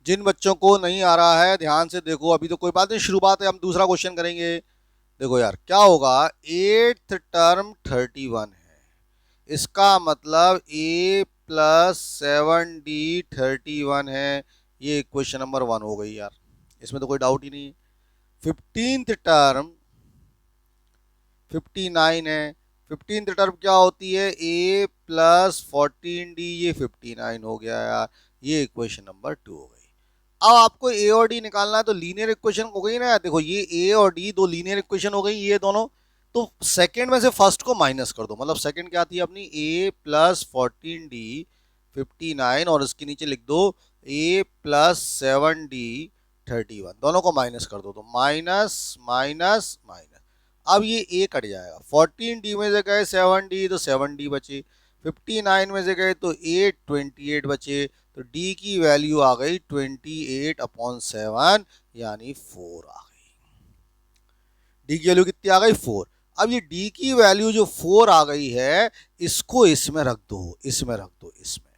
जिन बच्चों को नहीं आ रहा है ध्यान से देखो, अभी तो कोई बात नहीं, शुरुआत है, हम दूसरा क्वेश्चन करेंगे। देखो यार क्या होगा, एट्थ टर्म 31 है, इसका मतलब ए प्लस 7d 31 है। ये क्वेश्चन नंबर 1 हो गई यार, इसमें तो कोई डाउट ही नहीं है। 15th टर्म 59 है, 15th टर्म क्या होती है, ए प्लस 14d, ये 59 हो गया यार। ये इक्वेशन नंबर 2 हो गई। अब आपको ए और डी निकालना है, तो लीनियर इक्वेशन हो गई ना यार। देखो ये ए और डी दो लीनियर इक्वेशन हो गई, ये दोनों। तो सेकंड में से फर्स्ट को माइनस कर दो, मतलब सेकंड क्या थी अपनी, ए प्लस 14d 59 और इसके नीचे लिख दो ए प्लस 7d 31, दोनों को माइनस कर दो, तो माइनस माइनस माइनस। अब ये ए कट जाएगा, 14d में से गए 7d तो 7d बचे, 59 में से गए तो 8 28 बचे, तो d की वैल्यू आ गई 28/7 यानी 4 आ गई। d की वैल्यू कितनी आ गई, 4। अब ये d की वैल्यू जो 4 आ गई है, इसको इसमें रख दो, इसमें रख दो, इसमें।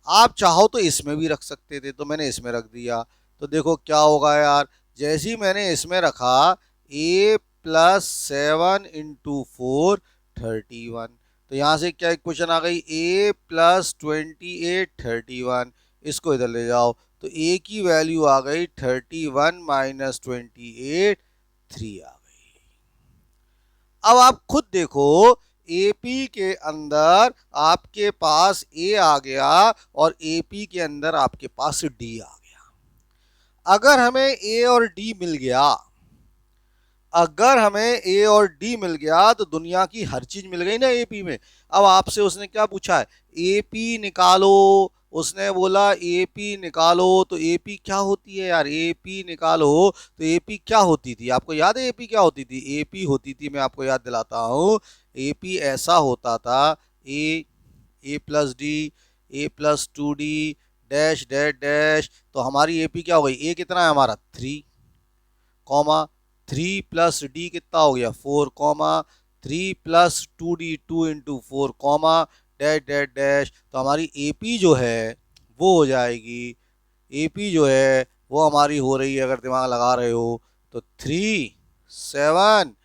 आप चाहो तो इसमें भी रख सकते थे, तो मैंने इसमें रख दिया। तो देखो क्या होगा यार, जैसे ही मैंने इसमें रखा a प्लस 7 इंटू 4 31, तो यहाँ से क्या इक्वेशन आ गई, a प्लस 28 31, इसको इधर ले जाओ तो a की वैल्यू आ गई 31 माइनस 28 3 आ गई। अब आप खुद देखो, एपी के अंदर आपके पास ए आ गया और एपी के अंदर आपके पास डी आ गया। अगर हमें ए और डी मिल गया, अगर हमें ए और डी मिल गया तो दुनिया की हर चीज मिल गई ना एपी में। अब आपसे उसने क्या पूछा है, एपी निकालो। उसने बोला एपी निकालो, तो एपी क्या होती है यार, एपी निकालो। तो एपी क्या होती थी, आपको याद है एपी क्या होती थी? एपी होती थी, मैं आपको याद दिलाता हूं, एपी ऐसा होता था, a plus d, a plus two d, dash dash dash. तो हमारी एपी क्या हो गई, ए कितना है हमारा 3, कॉमा 3 प्लस डी कितना हो गया 4, comma 3 plus 2 D 2 into 4, comma dash dash dash. तो हमारी एपी जो है वो हो जाएगी, एपी जो है वो हमारी हो रही है, अगर दिमाग लगा रहे हो तो 3 7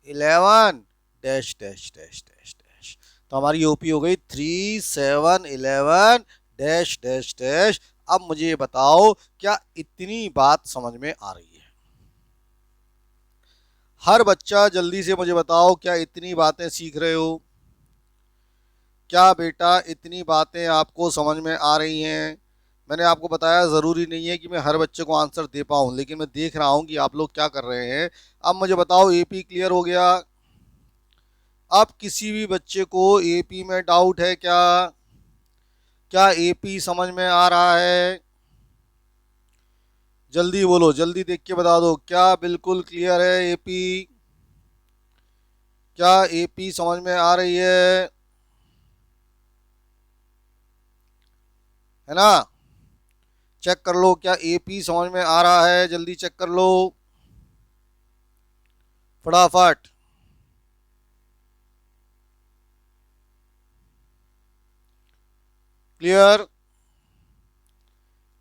11 dash dash dash dash dash. तो हमारी ओपी हो गई 3 7 11 डैश डैश डैश। अब मुझे ये बताओ क्या इतनी बात समझ में आ रही है? हर बच्चा जल्दी से मुझे बताओ, क्या इतनी बातें सीख रहे हो? क्या बेटा इतनी बातें आपको समझ में आ रही हैं? मैंने आपको बताया ज़रूरी नहीं है कि मैं हर बच्चे को आंसर दे पाऊँ, लेकिन मैं देख रहा हूँ कि आप लोग क्या कर रहे हैं। अब मुझे बताओ एपी क्लियर हो गया? अब किसी भी बच्चे को एपी में डाउट है क्या? क्या एपी समझ में आ रहा है? जल्दी बोलो, जल्दी देख के बता दो, क्या बिल्कुल क्लियर है एपी? क्या एपी समझ में आ रही है ना? चेक कर लो, क्या एपी समझ में आ रहा है? जल्दी चेक कर लो फटाफट। क्लियर?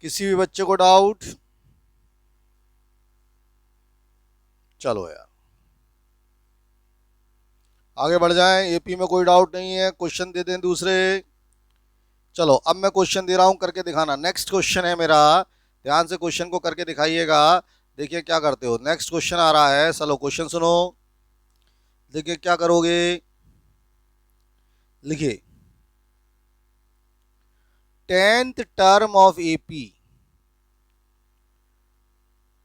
किसी भी बच्चे को डाउट? चलो यार आगे बढ़ जाएं, एपी में कोई डाउट नहीं है, क्वेश्चन दे दें दूसरे। चलो अब मैं क्वेश्चन दे रहा हूं, करके दिखाना। नेक्स्ट क्वेश्चन है मेरा, ध्यान से क्वेश्चन को करके दिखाइएगा। देखिए क्या करते हो। नेक्स्ट क्वेश्चन आ रहा है, चलो क्वेश्चन सुनो। देखिए क्या करोगे, लिखिए 10th term of AP,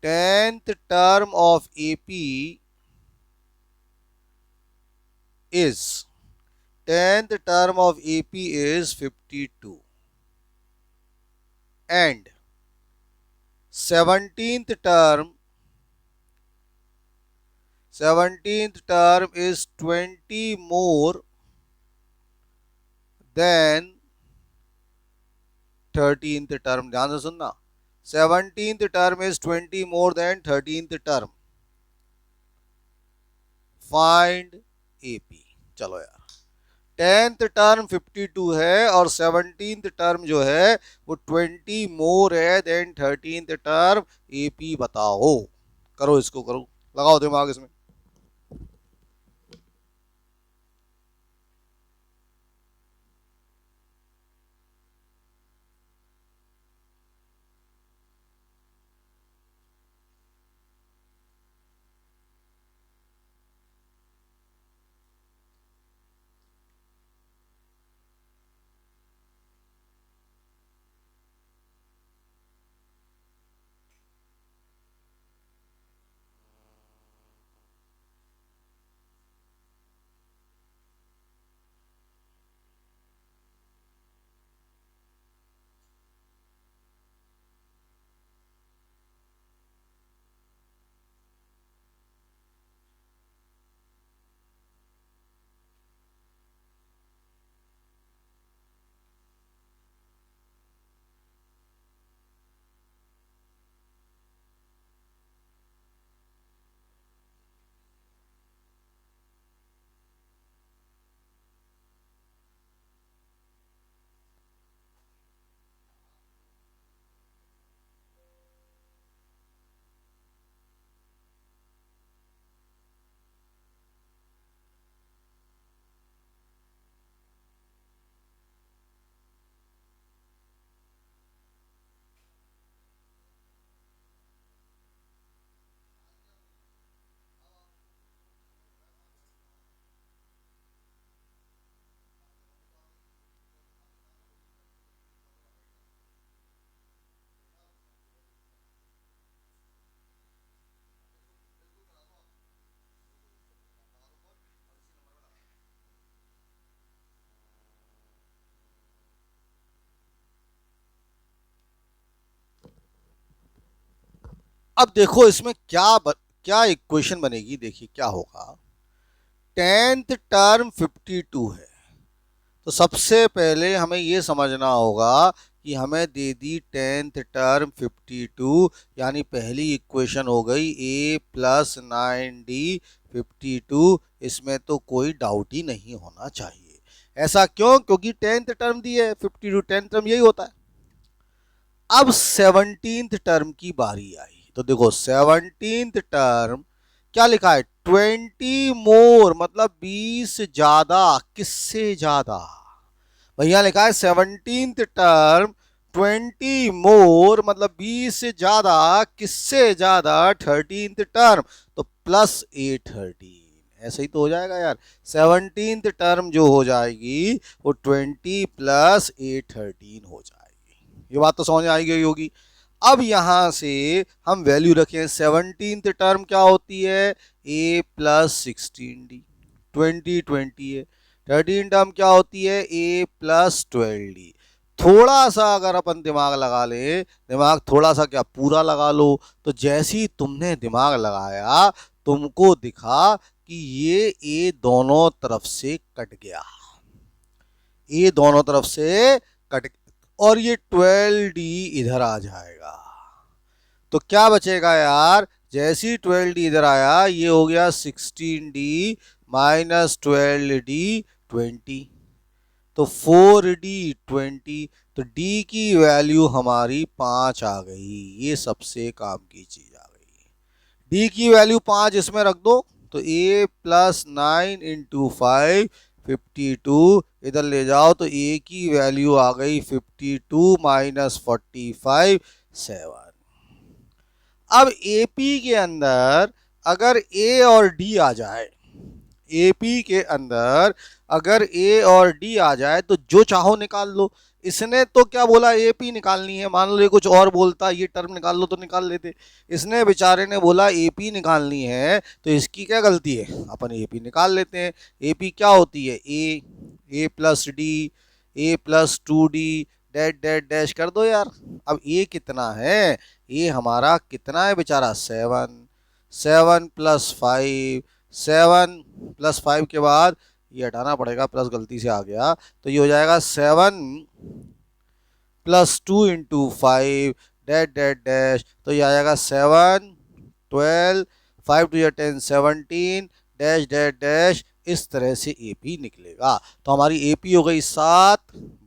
10th term of AP is 10th term of AP is 52 and 17th term 17th term is 20 more than 13th term। ध्यान से सुनना, 17th term is 20 more than 13th term। Find AP। चलो यार, 10th टर्म 52 है और 17th टर्म जो है वो 20 मोर है देन 13th टर्म। एपी बताओ, करो इसको, करो, लगाओ दिमाग इसमें। अब देखो इसमें क्या इक्वेशन बनेगी, देखिए क्या होगा। 10th टर्म 52 है, तो सबसे पहले हमें ये समझना होगा कि हमें दे दी 10th टर्म 52, यानी पहली इक्वेशन हो गई a प्लस 9d 52। इसमें तो कोई डाउट ही नहीं होना चाहिए। ऐसा क्यों? क्योंकि 10th टर्म दी है 52, 10th टर्म यही होता है। अब 17th टर्म की बारी आई, तो देखो 17th टर्म क्या लिखा है, 20 मोर, मतलब 20 ज्यादा। किससे ज्यादा भैया? लिखा है 17th टर्म 20 मोर, मतलब 20 से ज्यादा। किससे ज्यादा? 13th टर्म, तो प्लस ए 13। ऐसे ही तो हो जाएगा यार। 17th टर्म जो हो जाएगी वो 20 प्लस ए 13 हो जाएगी। ये बात तो समझ आई गई होगी। अब यहां से हम वैल्यू रखें। 17th टर्म क्या होती है? a प्लस 16d, 20 है। 13 टर्म क्या होती है? a plus 12d। थोड़ा सा अगर अपन दिमाग लगा ले, दिमाग थोड़ा सा क्या पूरा लगा लो, तो जैसे ही तुमने दिमाग लगाया तुमको दिखा कि ये a दोनों तरफ से कट गया, a दोनों तरफ से कट, और ये 12d इधर आ जाएगा। तो क्या बचेगा यार? जैसे ही 12d इधर आया, ये हो गया 16d माइनस 12d 20, तो 4d 20। तो d की वैल्यू हमारी 5 आ गई। ये सबसे काम की चीज आ गई। d की वैल्यू 5 इसमें रख दो, तो a प्लस 9 इंटू 5 52, इधर ले जाओ तो a की वैल्यू आ गई 52 माइनस 45 7। अब एपी के अंदर अगर ए और डी आ जाए, एपी के अंदर अगर ए और डी आ जाए तो जो चाहो निकाल लो। इसने तो क्या बोला, एपी निकालनी है। मान लो ये कुछ और बोलता, ये टर्म निकाल लो, तो निकाल लेते। इसने बेचारे ने बोला एपी निकालनी है, तो इसकी क्या गलती है, अपन एपी निकाल लेते हैं। एपी क्या होती है? A plus d, a plus 2d, dash dash dash कर दो यार। अब ए कितना है? ये हमारा कितना है बेचारा? 7। 7 प्लस 5, 7 प्लस 5 के बाद ये हटाना पड़ेगा, प्लस गलती से आ गया, तो ये हो जाएगा 7 plus 2 into 5 dash dash dash, तो ये आ जाएगा 7 12 5 टू 10 17 डैश डैश डैश। इस तरह से एपी निकलेगा। तो हमारी एपी हो गई 7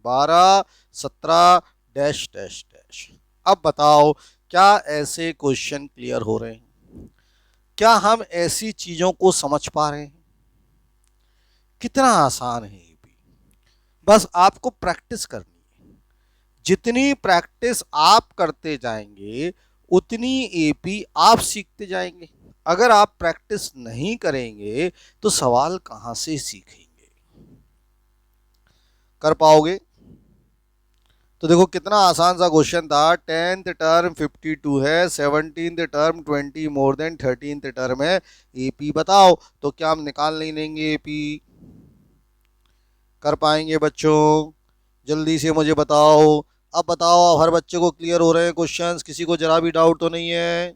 12 17 डैश डैश डैश। अब बताओ, क्या ऐसे क्वेश्चन क्लियर हो रहे हैं? क्या हम ऐसी चीजों को समझ पा रहे हैं? कितना आसान है ये भी, बस आपको प्रैक्टिस करनी है। जितनी प्रैक्टिस आप करते जाएंगे उतनी एपी आप सीखते जाएंगे। अगर आप प्रैक्टिस नहीं करेंगे तो सवाल कहां से सीखेंगे, कर पाओगे? तो देखो कितना आसान सा क्वेश्चन था। 10th टर्म 52 है, 17th term 20 more than 13th term है, एपी बताओ। तो क्या हम निकाल नहीं लेंगे एपी? कर पाएंगे बच्चों? जल्दी से मुझे बताओ। अब बताओ, हर बच्चे को क्लियर हो रहे हैं क्वेश्चंस? किसी को जरा भी डाउट तो नहीं है?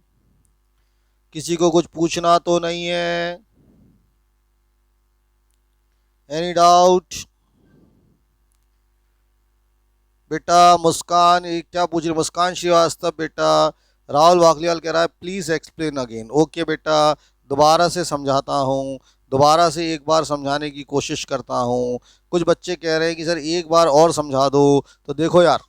किसी को कुछ पूछना तो नहीं है? Any doubt? बेटा मुस्कान क्या पूछ रही? मुस्कान श्रीवास्तव बेटा। राहुल वाकलियाल कह रहा है प्लीज एक्सप्लेन अगेन। ओके बेटा, दोबारा से समझाता हूँ, दोबारा से एक बार समझाने की कोशिश करता हूँ। कुछ बच्चे कह रहे हैं कि सर एक बार और समझा दो। तो देखो यार,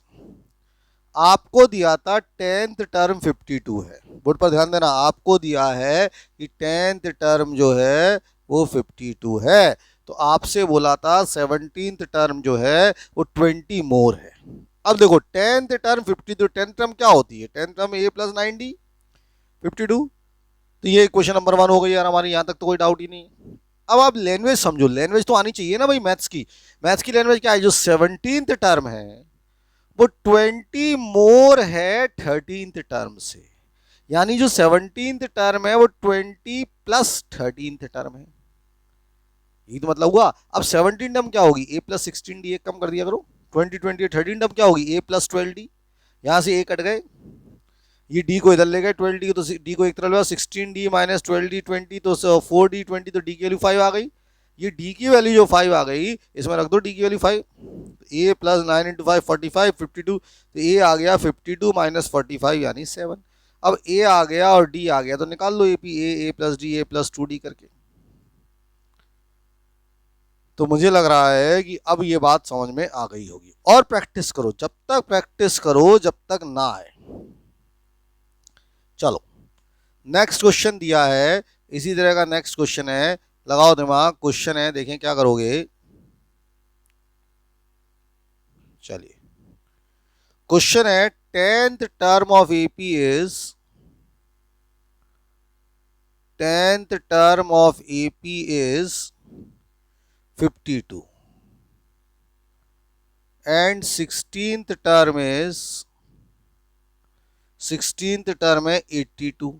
आपको दिया था 10th टर्म 52 है, बोर्ड पर ध्यान देना। आपको दिया है कि 10th टर्म जो है वो 52 है, तो आपसे बोला था 17th टर्म जो है वो 20 मोर है। अब देखो 10th टर्म 52, 10th टर्म क्या होती है? 10th term a plus 9d 52। तो ये क्वेश्चन नंबर 1 हो गई यार हमारी, यहां तक तो कोई डाउट ही नहीं है। अब आप लैंग्वेज समझो, लैंग्वेज तो आनी चाहिए ना भाई मैथ्स की। मैथ्स की लैंग्वेज क्या है? जो 17th टर्म है वो 20 मोर है 13th टर्म से, यानी जो 17th टर्म है वो 20 प्लस 13th टर्म है। यही तो मतलब हुआ। अब 17 टर्म क्या होगी? a प्लस 16d, एक कम कर दिया करो। 20 20 13 टर्म क्या होगी? a प्लस 12d, यहां से a कट गए, ये डी को इधर ले गए 12D, तो डी को एक तरफ ले 16D माइनस 12D 20, तो 4D 20, तो डी की वैल्यू 5 आ गई। ये डी की वैल्यू जो 5 आ गई इसमें रख दो डी की वैल्यू 5। ए प्लस 9 इंटू 5 45 52, तो ए आ गया 52 माइनस 45 यानी 7। अब ए आ गया और डी आ गया तो निकाल लो AP, a plus d a plus 2D करके। तो मुझे लग रहा है कि अब ये बात समझ में आ गई होगी। और प्रैक्टिस करो, जब तक प्रैक्टिस करो जब तक ना आए। चलो नेक्स्ट क्वेश्चन दिया है, इसी तरह का नेक्स्ट क्वेश्चन है, लगाओ दिमाग। क्वेश्चन है, देखें क्या करोगे। चलिए क्वेश्चन है 10th term of AP is 10th term of AP is 52 and 16th term is 16th term है 82।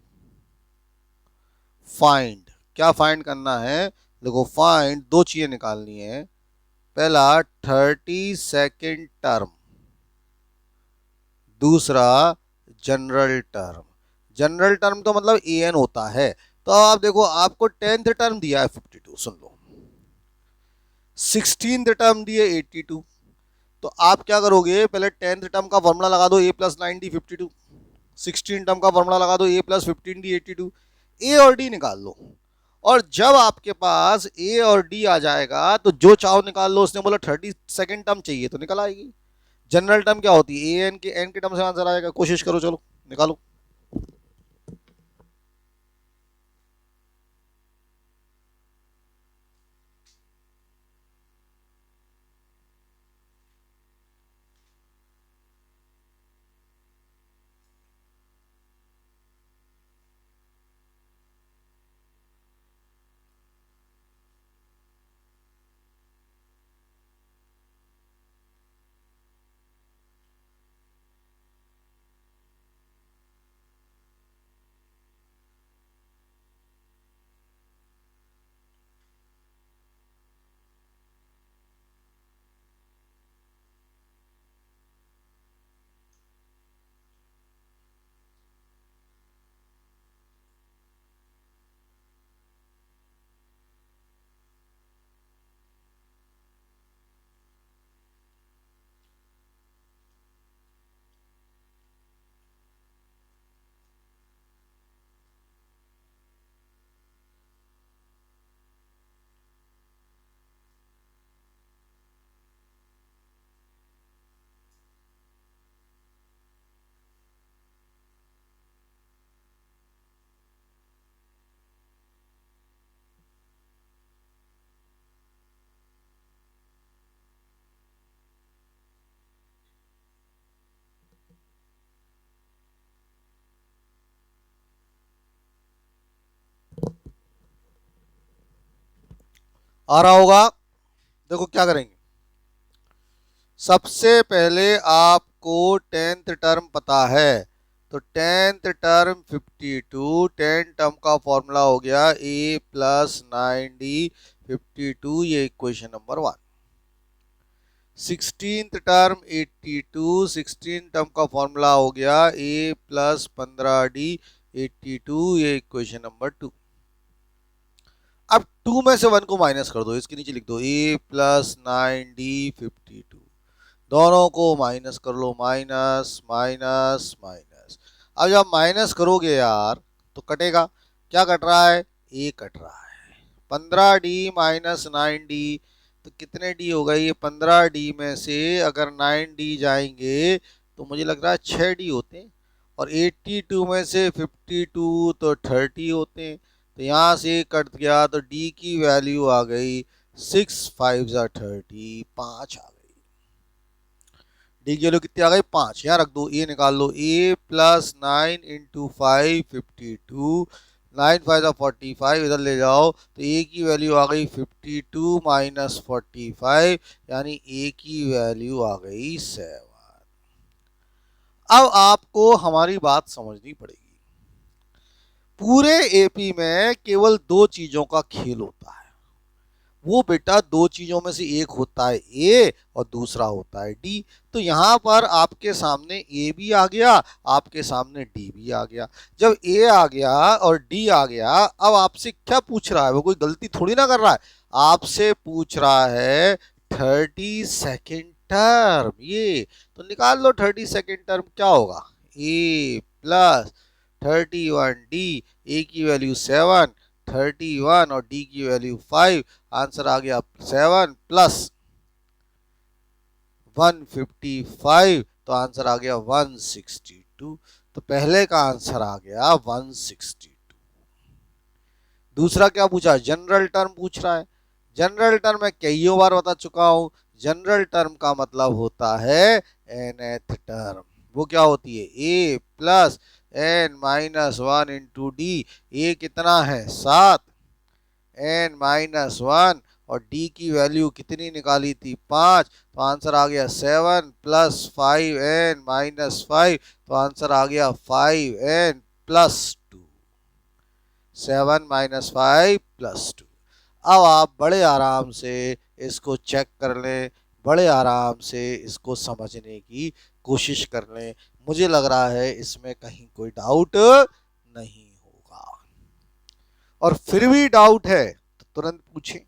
फाइंड, क्या फाइंड करना है? देखो फाइंड दो चीजें निकालनी है। पहला 32nd टर्म, दूसरा जनरल टर्म। जनरल टर्म तो मतलब an होता है। तो आप देखो आपको 10th टर्म दिया है 52, सुन लो, 16th टर्म दिए 82। तो आप क्या करोगे, पहले 10th टर्म का फॉर्मूला लगा दो a प्लस 9d 52, 16 टर्म का फॉर्मूला लगा दो a प्लस 15d 82, a और d निकाल लो। और जब आपके पास a और d आ जाएगा तो जो चाहो निकाल लो। उसने बोला 32nd टर्म चाहिए तो निकल आएगी। जनरल टर्म क्या होती है, एन के टर्म से आंसर आएगा। कोशिश करो, चलो निकालो। आ रहा होगा। देखो क्या करेंगे, सबसे पहले आपको 10th टर्म पता है, तो 10th टर्म 52, 10 टर्म का फॉर्मूला हो गया a प्लस 9d 52, ये equation number 1। 16th term 82, 16 term का फॉर्मूला हो गया a प्लस 15d 82, ये इक्वेशन नंबर 2। अब 2 में से 1 को माइनस कर दो, इसके नीचे लिख दो a प्लस 9d 52, दोनों को माइनस कर लो, माइनस माइनस माइनस। अब जब माइनस करोगे यार तो कटेगा, क्या कट रहा है, a कट रहा है। 15d माइनस 9d, तो कितने d हो गए, ये 15d में से अगर 9d जाएंगे तो मुझे लग रहा है 6d होते हैं, और 82 में से 52 तो 30 होते हैं। तो यहाँ से कट गया तो d की वैल्यू आ गई 6 5 30, 5 आ गई। डी की वैल्यू कितनी आ गई, 5। यहाँ रख दो, ए निकाल लो, a प्लस 9 इंटू 5 52, 9 5 45, इधर ले जाओ तो a की वैल्यू आ गई 52 माइनस 45, यानी a की वैल्यू आ गई 7। अब आपको हमारी बात समझनी पड़ेगी। पूरे एपी में केवल दो चीजों का खेल होता है, वो बेटा दो चीजों में से एक होता है ए और दूसरा होता है डी। तो यहां पर आपके सामने ए भी आ गया, आपके सामने डी भी आ गया। जब ए आ गया और डी आ गया, अब आपसे क्या पूछ रहा है, वो कोई गलती थोड़ी ना कर रहा है, आपसे पूछ रहा है 32nd टर्म। ये तो निकाल लो 32nd टर्म क्या होगा, ए प्लस 31 डी, ए की वैल्यू 7, 31 और डी की वैल्यू 5, आंसर आ गया 7 प्लस 155, तो आंसर आ गया 162। तो पहले का आंसर आ गया 162। दूसरा क्या पूछा, जनरल टर्म पूछ रहा है। जनरल टर्म मैं कई बार बता चुका हूं, जनरल टर्म का मतलब होता है nth टर्म। वो क्या होती है, a plus n-1 into d. A कितना है 7, n-1 और d की वैल्यू कितनी निकाली थी 5, तो आंसर आ गया 7 प्लस 5n-5, तो आंसर आ गया 5n प्लस 2, 7-5 + 2। अब आप बड़े आराम से इसको चेक कर लें, बड़े आराम से इसको समझने की कोशिश कर लें। मुझे लग रहा है इसमें कहीं कोई डाउट नहीं होगा, और फिर भी डाउट है तो तुरंत पूछें।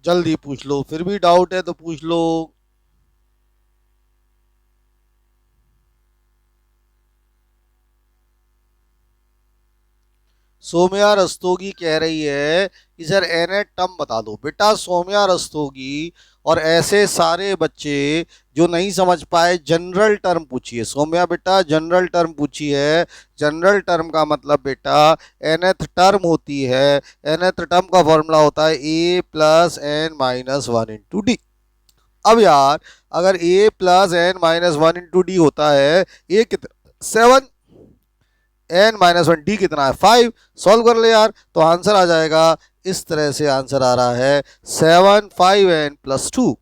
जल्दी पूछ लो, फिर भी डाउट है तो पूछ लो। सोम्या रस्तोगी कह रही है कि सर एन टर्म बता दो। बेटा सोम्या रस्तोगी और ऐसे सारे बच्चे जो नहीं समझ पाए, जनरल टर्म पूछिए। सोम्या बेटा जनरल टर्म पूछी है। जनरल टर्म का मतलब बेटा nth टर्म होती है। nth टर्म का फॉर्मूला होता है a plus n-1 into d. अब यार अगर a plus n-1 into D होता है, a कितना 7, n-1 डी कितना है 5, सॉल्व कर ले यार तो आंसर आ जाएगा। इस तरह से आंसर आ रहा है 7 5n + 2।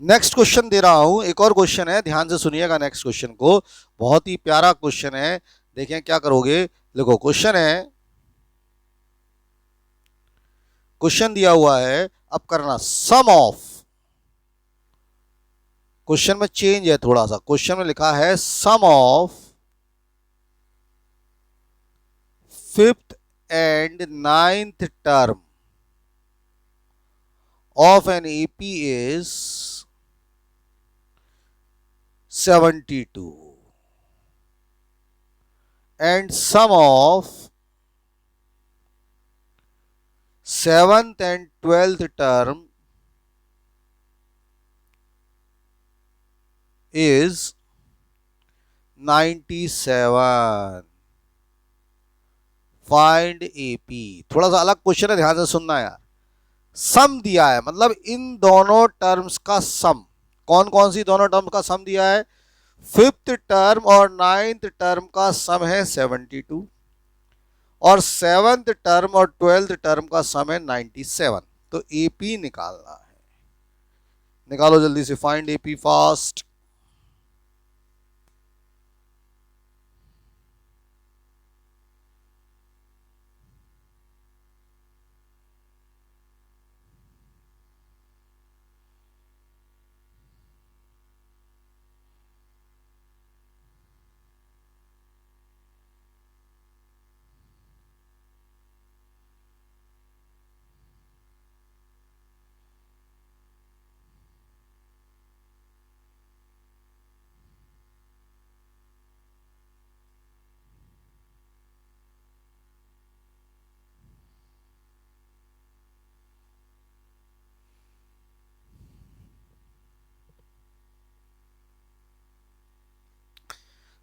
नेक्स्ट क्वेश्चन दे रहा हूं, एक और क्वेश्चन है, ध्यान से सुनिएगा नेक्स्ट क्वेश्चन को, बहुत ही प्यारा क्वेश्चन है। देखें क्या करोगे, देखो क्वेश्चन है, क्वेश्चन दिया हुआ है, अब करना सम ऑफ, क्वेश्चन में चेंज है थोड़ा सा, क्वेश्चन में लिखा है sum of fifth and ninth term of an AP is 72 and sum of 7th and 12th term is 97. Find AP. थोड़ा सा अलग क्वेश्चन है, ध्यान से सुनना यार। सम दिया है, मतलब इन दोनों टर्म्स का सम, कौन कौन सी दोनों टर्म्स का सम दिया है, फिफ्थ टर्म और नाइन्थ टर्म का सम है 72 और सेवंथ टर्म और 12th टर्म का सम है 97। तो एपी निकालना है, निकालो जल्दी से, find AP fast.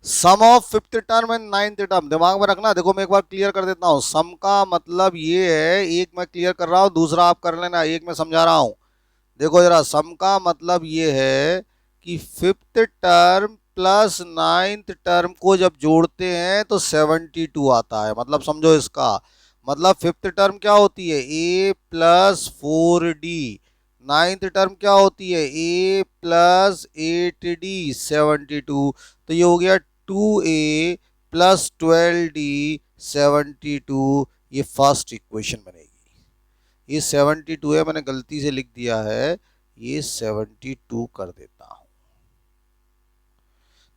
Sum of fifth term and ninth term दिमाग में रखना। देखो मैं एक बार क्लियर कर देता हूं, सम का मतलब ये है, एक मैं क्लियर कर रहा हूं, दूसरा आप कर लेना, एक मैं समझा रहा हूं। देखो जरा, सम का मतलब ये है कि fifth term plus ninth term को जब जोड़ते हैं तो 72 आता है। मतलब समझो इसका मतलब, फिफ्थ टर्म क्या होती है, a plus 4d, ninth term क्या होती है, ए प्लस 8d 72। तो ये हो गया 2a प्लस 12d 72। ये फर्स्ट इक्वेशन बनेगी। ये 72 है, मैंने गलती से लिख दिया है, ये 72 कर देता हूं।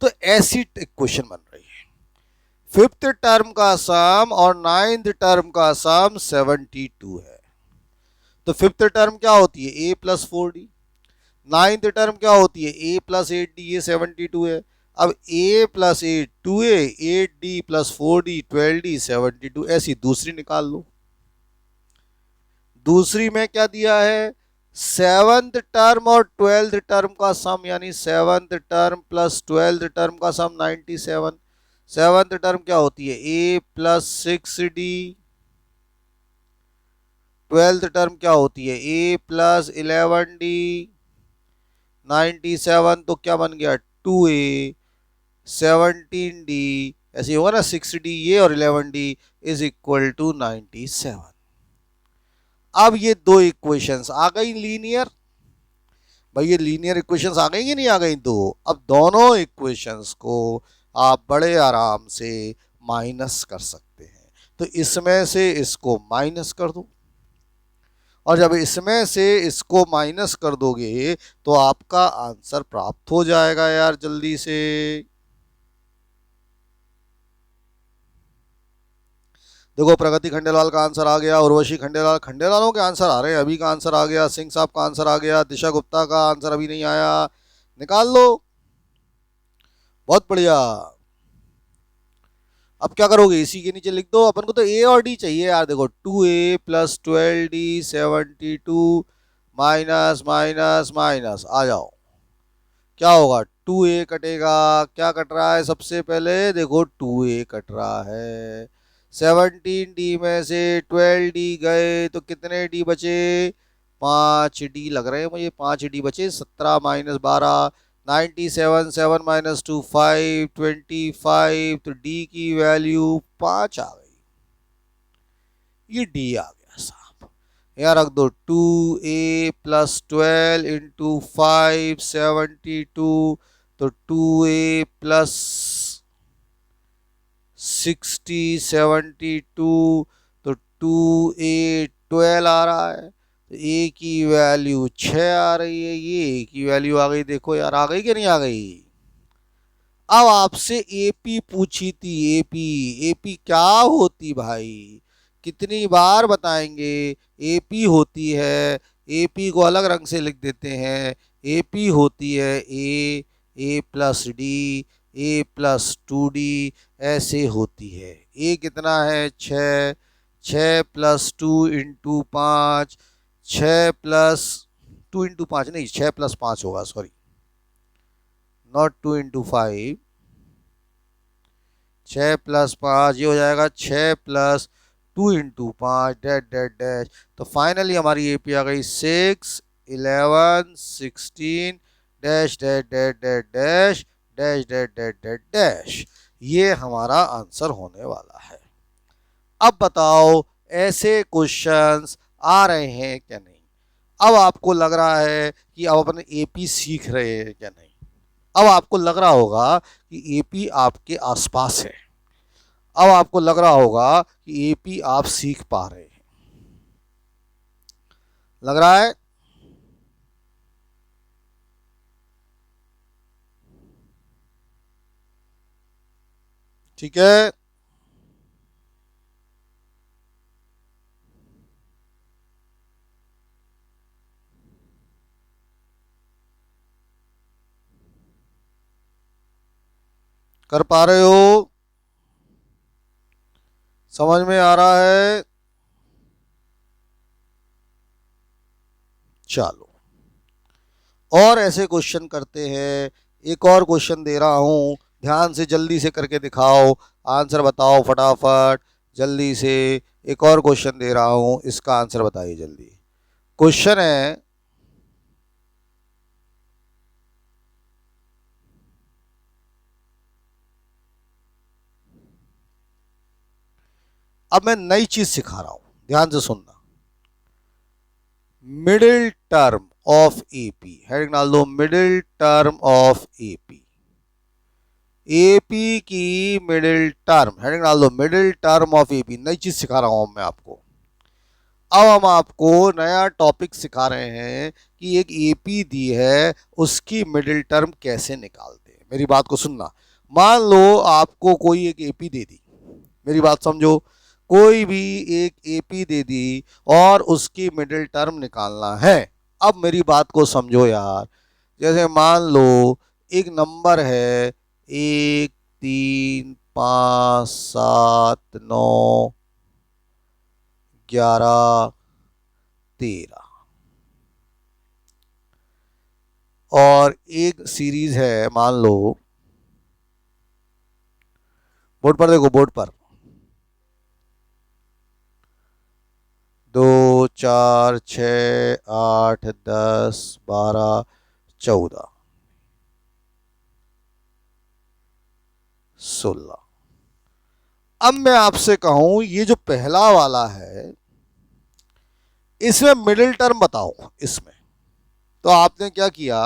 तो ऐसी इक्वेशन बन रही है, फिफ्थ टर्म का सम और नाइन्थ टर्म का सम 72 है। तो फिफ्थ टर्म क्या होती है, a plus 4d, ninth term क्या होती है, ए प्लस 8d, ये 72 है। अब a plus 8 2a, 8d plus 4d 12d 72, ऐसी दूसरी निकाल लो। दूसरी में क्या दिया है, सेवंथ टर्म और 12th टर्म का सम, यानी seventh term plus 12th term का सम 97। सेवंथ टर्म क्या होती है, a plus 6d, 12th term क्या होती है, a प्लस 11d, 97 तो क्या बन गया 2a, 17d, ऐसे होगा ना, 6d ये और 11d इज इक्वल टू 97। अब ये दो इक्वेशंस आ गई लीनियर, भाई ये लीनियर इक्वेशंस आ गई कि नहीं आ गई दो। अब दोनों इक्वेशंस को आप बड़े आराम से माइनस कर सकते हैं। तो इसमें से इसको माइनस कर दो, और जब इसमें से इसको माइनस कर दोगे तो आपका आंसर प्राप्त हो जाएगा यार जल्दी से। देखो प्रगति खंडेलवाल का आंसर आ गया, उर्वशी खंडेलवाल, खंडेलवालों के आंसर आ रहे हैं, अभी का आंसर आ गया, सिंह साहब का आंसर आ गया, दिशा गुप्ता का आंसर अभी नहीं आया, निकाल लो, बहुत बढ़िया। अब क्या करोगे, इसी के नीचे लिख दो, अपन को तो ए और डी चाहिए यार। देखो 2a plus 12d 72 minus minus minus, आ जाओ, क्या होगा, 2a कटेगा, क्या कट रहा है सबसे पहले, देखो 2a कट रहा है, 17d में से 12d गए तो कितने d बचे, 5d लग रहे हैं मुझे, 5d बचे, 17 माइनस 12 97, 7 माइनस 2 5 25, तो d की वैल्यू 5 आ गई, ये d आ गया साहब। यहाँ रख दो 2a प्लस 12 इंटू 5 72, तो 2a प्लस 60 72, तो 2a 12 आ रहा है, तो a की वैल्यू 6 आ रही है, ये a की वैल्यू आ गई। देखो यार आ गई कि नहीं आ गई। अब आपसे एपी पूछी थी, एपी एपी क्या होती भाई, कितनी बार बताएंगे। एपी होती है, एपी को अलग रंग से लिख देते हैं, एपी होती है a plus d, a plus 2d, ऐसे होती है। ए कितना है 6, 6 प्लस 2 इंटू 5, 6 प्लस 2 इंटू 5 नहीं, 6 प्लस 5 होगा, सॉरी, नॉट 2 इंटू 5, 6 प्लस 5 ये हो जाएगा 6 plus 2 into 5 dash dash dash. तो फाइनली हमारी एपी आ गई 6 11 16 dash dash dash dash dash dash dash dash dash dash. ये हमारा आंसर होने वाला है। अब बताओ ऐसे क्वेश्चंस आ रहे हैं क्या नहीं। अब आपको लग रहा है कि अब अपन एपी सीख रहे हैं क्या नहीं। अब आपको लग रहा होगा कि एपी आपके आसपास है। अब आपको लग रहा होगा कि एपी आप सीख पा रहे हैं, लग रहा है। ठीक है, कर पा रहे हो, समझ में आ रहा है। चलो और ऐसे क्वेश्चन करते हैं। एक और क्वेश्चन दे रहा हूं, ध्यान से जल्दी से करके दिखाओ, आंसर बताओ फटाफट जल्दी से। एक और क्वेश्चन दे रहा हूं, इसका आंसर बताइए जल्दी। क्वेश्चन है, अब मैं नई चीज सिखा रहा हूं, ध्यान से सुनना। Middle term of AP, heading डाल दो middle term of AP. AP की मिडिल टर्म, हेडिंग डाल दो मिडिल टर्म ऑफ एपी। नई चीज सिखा रहा हूं मैं आपको। अब हम आपको नया टॉपिक सिखा रहे हैं कि एक एपी दी है, उसकी मिडिल टर्म कैसे निकालते हैं। मेरी बात को सुनना। मान लो आपको कोई एक एपी दे दी, मेरी बात समझो, कोई भी एक एपी दे दी और उसकी मिडिल टर्म निकालना है। अब मेरी बात को समझो यार। जैसे मान लो एक नंबर है 1 3 5 7 9 11 13, और एक सीरीज है, मान लो, बोर्ड पर देखो, बोर्ड पर 2 4 6 8 10 12 14 16। अब मैं आपसे कहूं ये जो पहला वाला है, इसमें मिडिल टर्म बताओ इसमें। तो आपने क्या किया,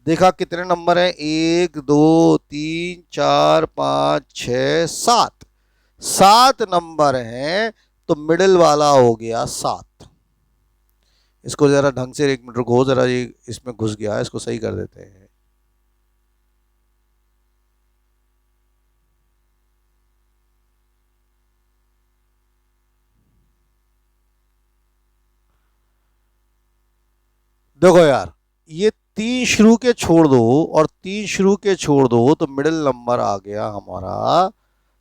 देखा कितने नंबर हैं, 1 2 3 4 5 6 7, 7 नंबर हैं, तो मिडिल वाला हो गया 7। इसको जरा ढंग से, 1 मिनट रुको जरा, ये इसमें घुस गया है, इसको सही कर देते हैं। देखो यार, ये 3 शुरू के छोड़ दो और 3 शुरू के छोड़ दो, तो मिडिल नंबर आ गया हमारा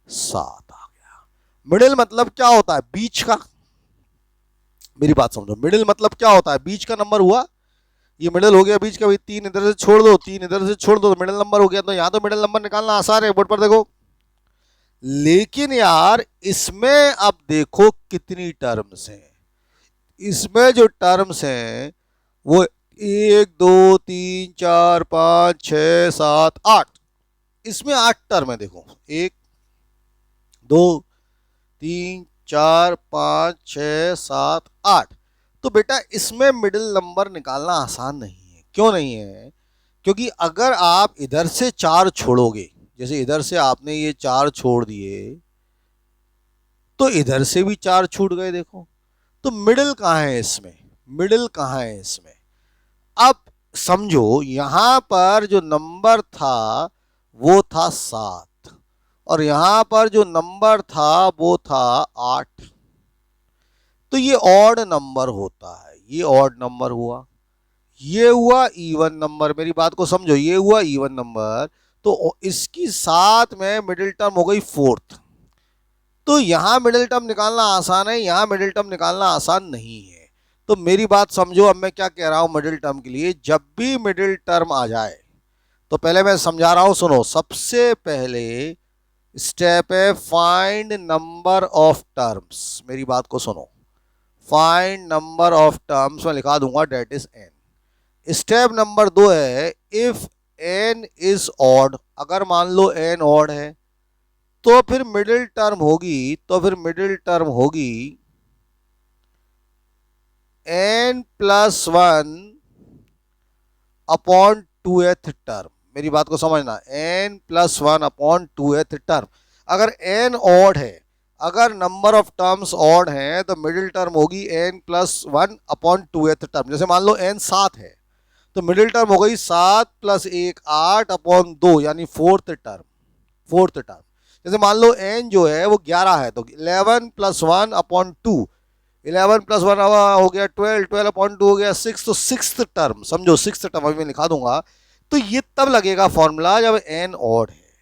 7 आ गया। मिडिल मतलब क्या होता है, बीच का। मेरी बात समझो, मिडिल मतलब क्या होता है, बीच का नंबर हुआ। ये मिडिल हो गया बीच का, भाई 3 इधर से छोड़ दो, 3 इधर से छोड़ दो, तो मिडिल नंबर हो गया। तो यहां तो मिडिल नंबर निकालना आसान है, बोर्ड पर देखो। लेकिन यार इसमें अब देखो कितनी टर्म्स हैं। इसमें जो टर्म्स हैं वो 1 2 3 4 5 6 7 8, इसमें 8 टर्म है। देखो 1 2 3 4 5 6 7 8, तो बेटा इसमें मिडिल नंबर निकालना आसान नहीं है। क्यों नहीं है? क्योंकि अगर आप इधर से 4 छोड़ोगे, जैसे इधर से आपने ये 4 छोड़ दिए तो इधर से भी 4 छूट गए। देखो तो मिडिल कहाँ है इसमें? मिडिल कहाँ है इसमें? अब समझो यहां पर जो नंबर था वो था 7 और यहां पर जो नंबर था वो था 8। तो ये ऑड नंबर होता है, ये ऑड नंबर हुआ, ये हुआ इवन नंबर। मेरी बात को समझो, ये हुआ इवन नंबर। तो इसकी साथ में मिडिल टर्म हो गई 4th। तो यहां मिडिल टर्म निकालना आसान है, यहां मिडिल टर्म निकालना आसान नहीं है। तो मेरी बात समझो, अब मैं क्या कह रहा हूं मिडिल टर्म के लिए। जब भी मिडिल टर्म आ जाए तो पहले मैं समझा रहा हूं, सुनो। सबसे पहले स्टेप है फाइंड नंबर ऑफ टर्म्स। मेरी बात को सुनो, फाइंड नंबर ऑफ टर्म्स मैं लिखा दूंगा that is n। Step number 2 है इफ n इज ऑड। अगर मान लो n ऑड है तो फिर मिडिल टर्म होगी, n plus 1 upon 2th term. मेरी बात को समझना, n plus 1 upon 2th term. अगर n ऑड है, अगर नंबर ऑफ टर्म्स ऑड हैं तो मिडिल टर्म होगी n plus 1 upon 2th term. जैसे मान लो n 7 है तो मिडिल टर्म हो गई 7 प्लस 1 8 अपॉन 2 यानी 4th टर्म। जैसे मान लो n जो है वो 11 है तो 11 प्लस 1 अपॉन 2, 11 प्लस 1 हो गया 12, 12 अपॉन 2 हो गया 6। तो 6th टर्म, समझो 6th टर्म अभी मैं लिखा दूंगा। तो ये तब लगेगा फॉर्मूला जब n ऑड है।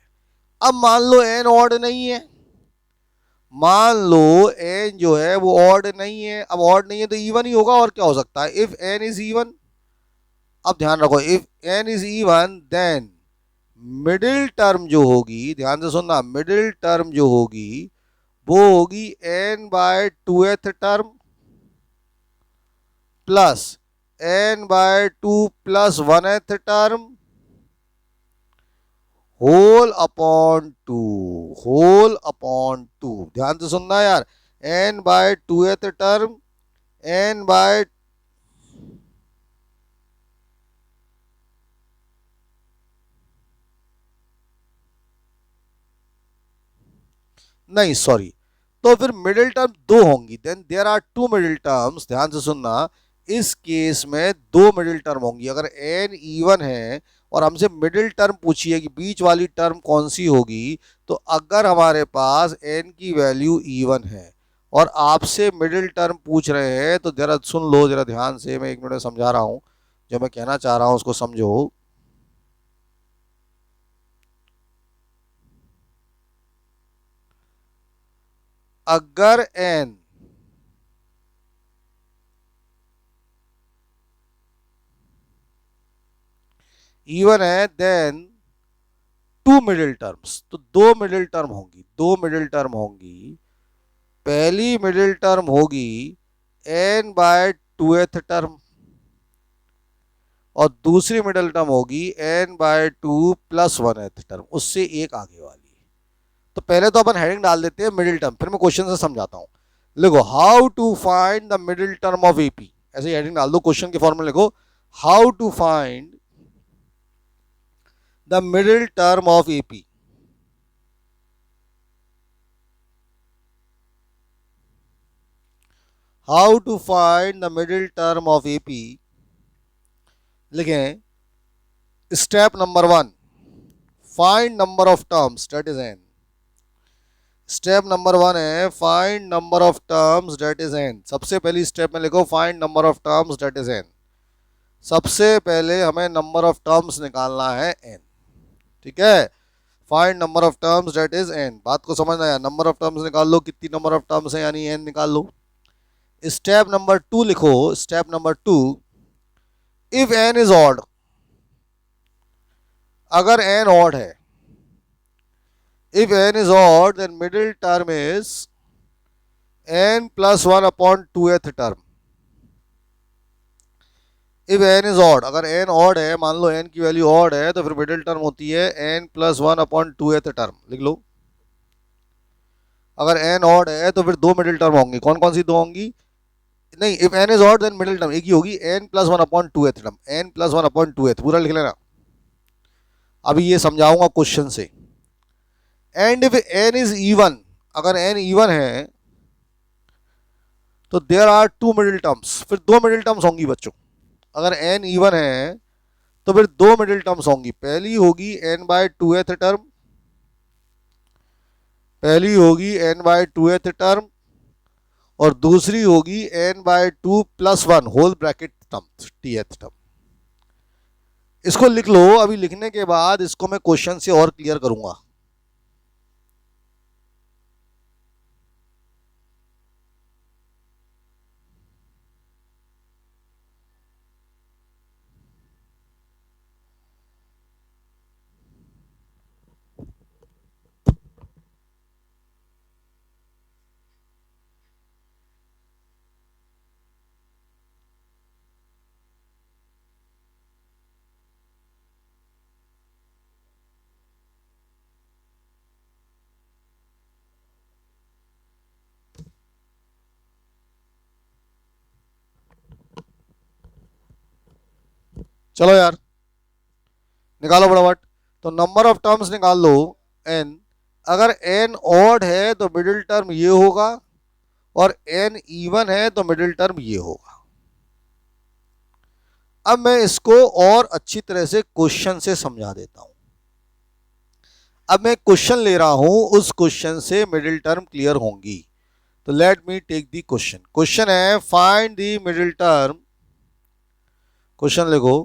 अब मान लो n ऑड नहीं है, मान लो n जो है वो ऑड नहीं है। अब ऑड नहीं है तो इवन ही होगा, और क्या हो सकता है। इफ n इज इवन, अब ध्यान रखो, if n is even then middle term जो होगी, ध्यान से सुनना, मिडिल टर्म जो होगी वो होगी n by 2th term plus n by 2 plus 1th term whole upon 2, whole upon 2। ध्यान से सुनना यार, n by 2th term, n by नहीं सॉरी, तो फिर मिडिल टर्म 2 होंगी। Then there are 2 middle terms. ध्यान से सुनना, इस केस में 2 मिडिल टर्म होंगी। अगर n इवन है और हमसे मिडिल टर्म पूछी है कि बीच वाली टर्म कौन सी होगी, तो अगर हमारे पास n की वैल्यू इवन है और आपसे मिडिल टर्म पूछ रहे हैं तो जरा सुन लो, जरा ध्यान से, मैं 1 मिनट में समझा रहा हूं, जो मैं कहना चाह रहा हूं उसको समझो। अगर n इवन है देन 2 मिडिल टर्म्स, तो 2 मिडिल टर्म होंगी, 2 मिडिल टर्म होंगी। पहली मिडिल टर्म होगी n बाय 2th टर्म और दूसरी मिडिल टर्म होगी n by 2 plus 1th term, उससे एक आगे वाली। तो पहले तो अपन हेडिंग डाल देते हैं मिडिल टर्म, फिर मैं क्वेश्चन से समझाता हूं। लिखो how to find the middle term of AP, ऐसे हेडिंग डाल दो, क्वेश्चन के फॉर्म में लिखो how to find the middle term of AP. How to find the middle term of AP लिखें। Step number 1 find number of terms that is n। Step number 1 है find number of terms that is n। सबसे पहली स्टेप में लिखो find number of terms that is n। सबसे पहले हमें नंबर ऑफ टर्म्स निकालना है n, ठीक है। Find number of terms that is n। बात को समझना है, नंबर ऑफ टर्म्स निकाल लो, कितनी नंबर ऑफ टर्म्स है यानी n निकाल लो। स्टेप नंबर 2 लिखो, step number 2 if n is odd. अगर n ऑड है, if n is odd then middle term is n plus 1 upon 2th term। if n is odd, अगर n odd है, मान लो n की वैल्यू odd है, तो फिर मिडिल टर्म होती है n plus 1 upon 2th term. लिख लो, अगर n odd है तो फिर 2 मिडिल टर्म होंगी। कौन कौन सी 2 होंगी? नहीं, if n is odd then middle term एक ही होगी, n plus one upon two th term, n plus one upon two th, पूरा लिख लेना। अभी ये समझाऊंगा क्वेश्चन से। And if n is even, अगर n इवन है तो there are two middle terms, फिर दो मिडिल टर्म्स होंगी बच्चों। अगर n इवन है तो फिर दो मिडिल टर्म्स होंगी। पहली होगी n by two th term, पहली होगी n by two th term, और दूसरी होगी n by two plus one whole bracket term, t th term. इसको लिख लो। अभी लिखने के बाद इसको मैं क्वेश्चन से और क्लियर करूंगा। चलो यार निकालो फटाफट। तो नंबर ऑफ टर्म्स निकाल लो n। अगर n ऑड है तो मिडिल टर्म ये होगा, और n इवन है तो मिडिल टर्म ये होगा। अब मैं इसको और अच्छी तरह से क्वेश्चन से समझा देता हूं। अब मैं क्वेश्चन ले रहा हूं, उस क्वेश्चन से मिडिल टर्म क्लियर होंगी। तो let me take the question. Question है find the middle term, question लिखो,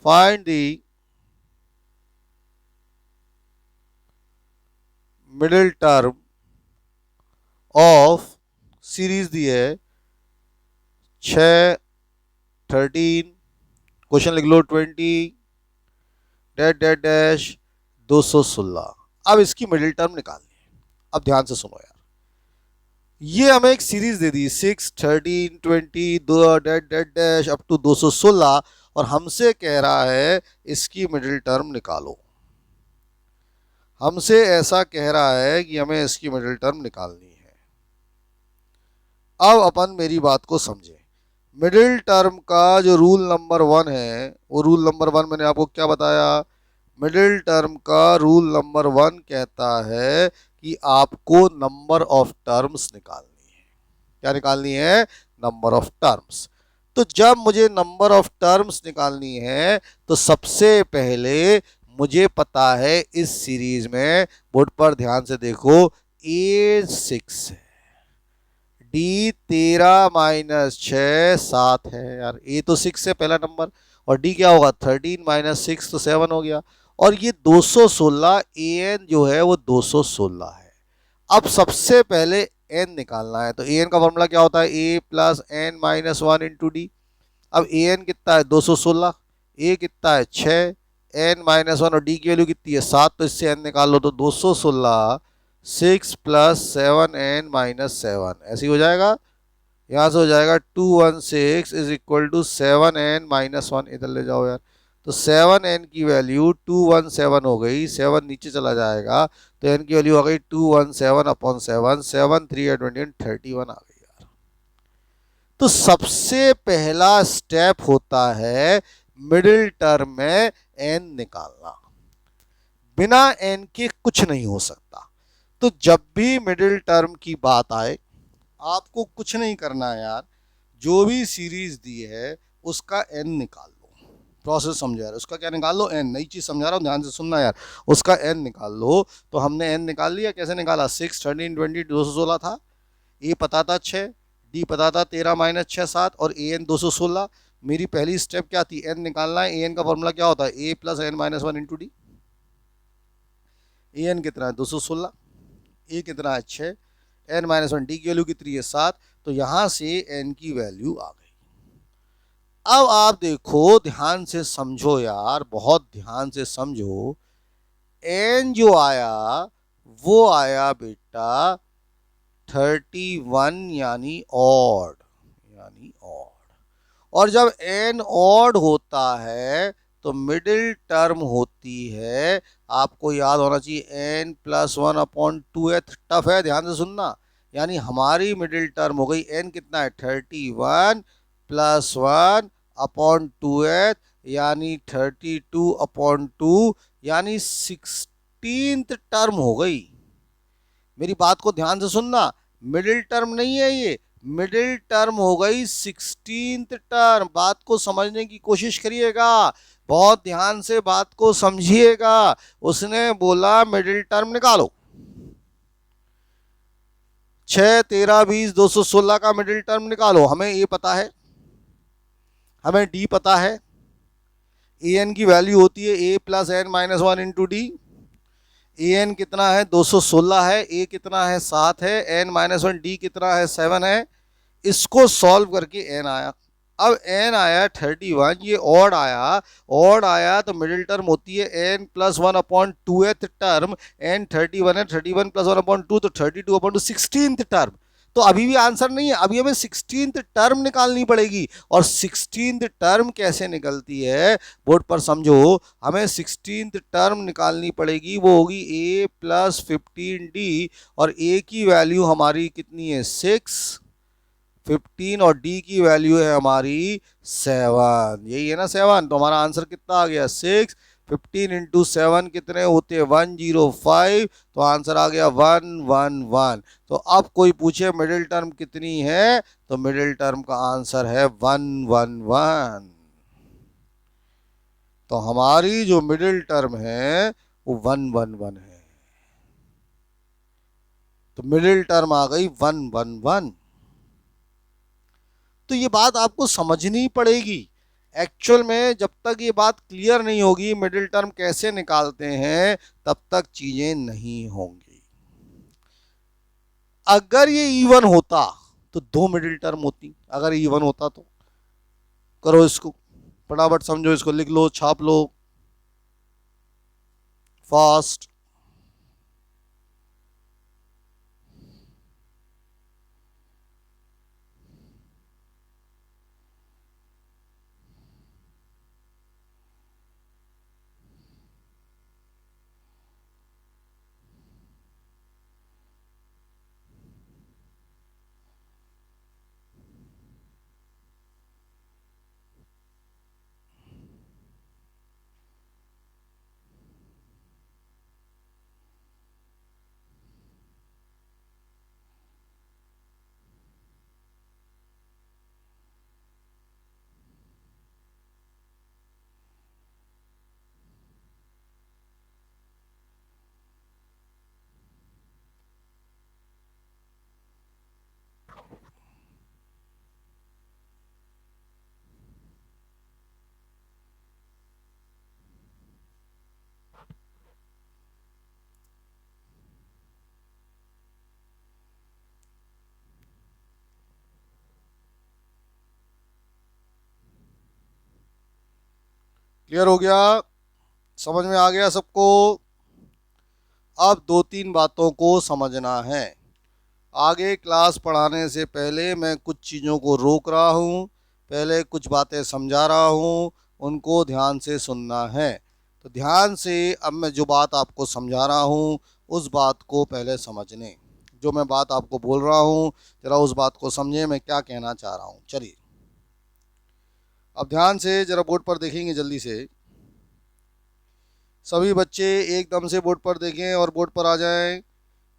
find the middle term of series दी है 6, 13, क्वेश्चन लिख लो 20 डैश डैश डैश 216। अब इसकी मिडिल टर्म निकालनी है। अब ध्यान से सुनो यार, ये हमें एक सीरीज दे दी 6, 13, 20 दो dash dash dash up to 216, और हमसे कह रहा है इसकी मिडिल टर्म निकालो। हमसे ऐसा कह रहा है कि हमें इसकी मिडिल टर्म निकालनी है। अब अपन मेरी बात को समझे। मिडिल टर्म का जो रूल नंबर 1 है, वो रूल नंबर 1 मैंने आपको क्या बताया? मिडिल टर्म का रूल नंबर 1 कहता है कि आपको नंबर ऑफ टर्म्स निकालनी है। क्या निकालनी है? Number of terms. तो जब मुझे नंबर ऑफ टर्म्स निकालनी है तो सबसे पहले मुझे पता है इस सीरीज में, बोर्ड पर ध्यान से देखो, ए 6 है, डी 13 माइनस 6 7 है। यार ए तो 6 है पहला नंबर, और डी क्या होगा? 13 माइनस 6 तो 7 हो गया। और ये 216 ए एन जो है वो 216 है। अब सबसे पहले एन निकालना है। तो ए एन का फॉर्मूला क्या होता है? A plus n minus one into d. अब ए एन कितना है? 216, ए कितना है? 6, एन माइनस वन, और डी की वैल्यू कितनी है? 7, तो इससे एन निकाल लो। तो 216 6 प्लस 7 एन माइनस 7, ऐसे ही हो जाएगा। यहाँ से हो जाएगा 216 is equal to 7 n minus 1। इधर ले जाओ यार। तो 7 एन की वैल्यू 217 हो गई, 7 नीचे चला जाएगा तो एन की वैल्यू आ गई 217 अपॉन 7, 7 3 20 31 आ गई यार। तो सबसे पहला स्टेप होता है मिडिल टर्म में एन निकालना। बिना एन के कुछ नहीं हो सकता। तो जब भी मिडिल टर्म की बात आए, आपको कुछ नहीं करना है यार, जो भी सीरीज दी है उसका एन निकाल लो। प्रोसेस समझो यार, उसका क्या निकाल लो? एन। नई चीज समझा रहा हूँ, ध्यान से सुनना यार। उसका एन निकाल लो। तो हमने एन निकाल लिया। कैसे निकाला? 6, 13, 20 216 था, ए पता था 6, डी पता था 13 माइनस 6 7, और ए एन 216। मेरी पहली स्टेप क्या थी? एन निकालना है। ए एन का फॉर्मूला क्या होता है? A plus n minus one into d. A n कितना है? 216, ए कितना है? 6, एन माइनस वन, डी की वैल्यू कितनी है? 7। तो यहां से एन की वैल्यू आ गई। अब आप देखो, ध्यान से समझो यार, बहुत ध्यान से समझो। एन जो आया वो आया बेटा 31, यानी ऑड, यानी ऑड। और जब एन ऑड होता है तो मिडिल टर्म होती है, आपको याद होना चाहिए, n plus one upon two eth. Tough है, ध्यान से सुनना। यानी हमारी मिडिल टर्म हो गई n कितना है 31 प्लस 1 अपॉन 2h यानी 32 अपॉन 2 यानी 16th टर्म हो गई। मेरी बात को ध्यान से सुनना, मिडिल टर्म नहीं है ये, मिडिल टर्म हो गई 16th टर्म। बात को समझने की कोशिश करिएगा, बहुत ध्यान से बात को समझिएगा। उसने बोला मिडिल टर्म निकालो, 6 13 20 216 का मिडिल टर्म निकालो। हमें ए पता है, हमें डी पता है, ए एन की वैल्यू होती है a plus n minus 1 into d. A n कितना है 216 है, ए कितना है 7 है, एन माइनस 1 डी कितना है 7 है। इसको सॉल्व करके एन आया, अब एन आया 31, ये ऑड आया तो मिडिल टर्म होती है n plus 1 upon 2th term. N 31 है, 31 प्लस 1 अपॉन 2 तो 32 अपॉन 2 16th टर्म। तो अभी भी आंसर नहीं है, अभी हमें 16th टर्म निकालनी पड़ेगी। और 16th टर्म कैसे निकलती है बोर्ड पर समझो, हमें 16th टर्म निकालनी पड़ेगी, वो होगी a प्लस 15d और a की वैल्यू हमारी कितनी है 6 15 और d की वैल्यू है हमारी 7, यही है ना 7। तो हमारा आंसर कितना आ गया 6, 15 इंटू 7 कितने होते हैं 105, तो आंसर आ गया 111। तो अब कोई पूछे मिडिल टर्म कितनी है, तो मिडिल टर्म का आंसर है 111। तो हमारी जो मिडिल टर्म है वो 111 है। तो मिडिल टर्म आ गई 111। तो ये बात आपको समझनी पड़ेगी। एक्चुअल में जब तक ये बात क्लियर नहीं होगी मिडिल टर्म कैसे निकालते हैं, तब तक चीजें नहीं होंगी। अगर ये इवन होता तो 2 मिडिल टर्म होती, अगर इवन होता तो। करो इसको, फटाफट समझो, इसको लिख लो, छाप लो फास्ट। क्लियर हो गया, समझ में आ गया सबको। अब 2-3 बातों को समझना है। आगे क्लास पढ़ाने से पहले मैं कुछ चीज़ों को रोक रहा हूँ, पहले कुछ बातें समझा रहा हूँ, उनको ध्यान से सुनना है। तो ध्यान से अब मैं जो बात आपको समझा रहा हूँ उस बात को पहले समझने, जो मैं बात आपको बोल रहा हूँ ज़रा उस बात को समझें मैं क्या कहना चाह रहा हूँ। चलिए अब ध्यान से ज़रा बोर्ड पर देखेंगे, जल्दी से सभी बच्चे एकदम से बोर्ड पर देखें और बोर्ड पर आ जाएं।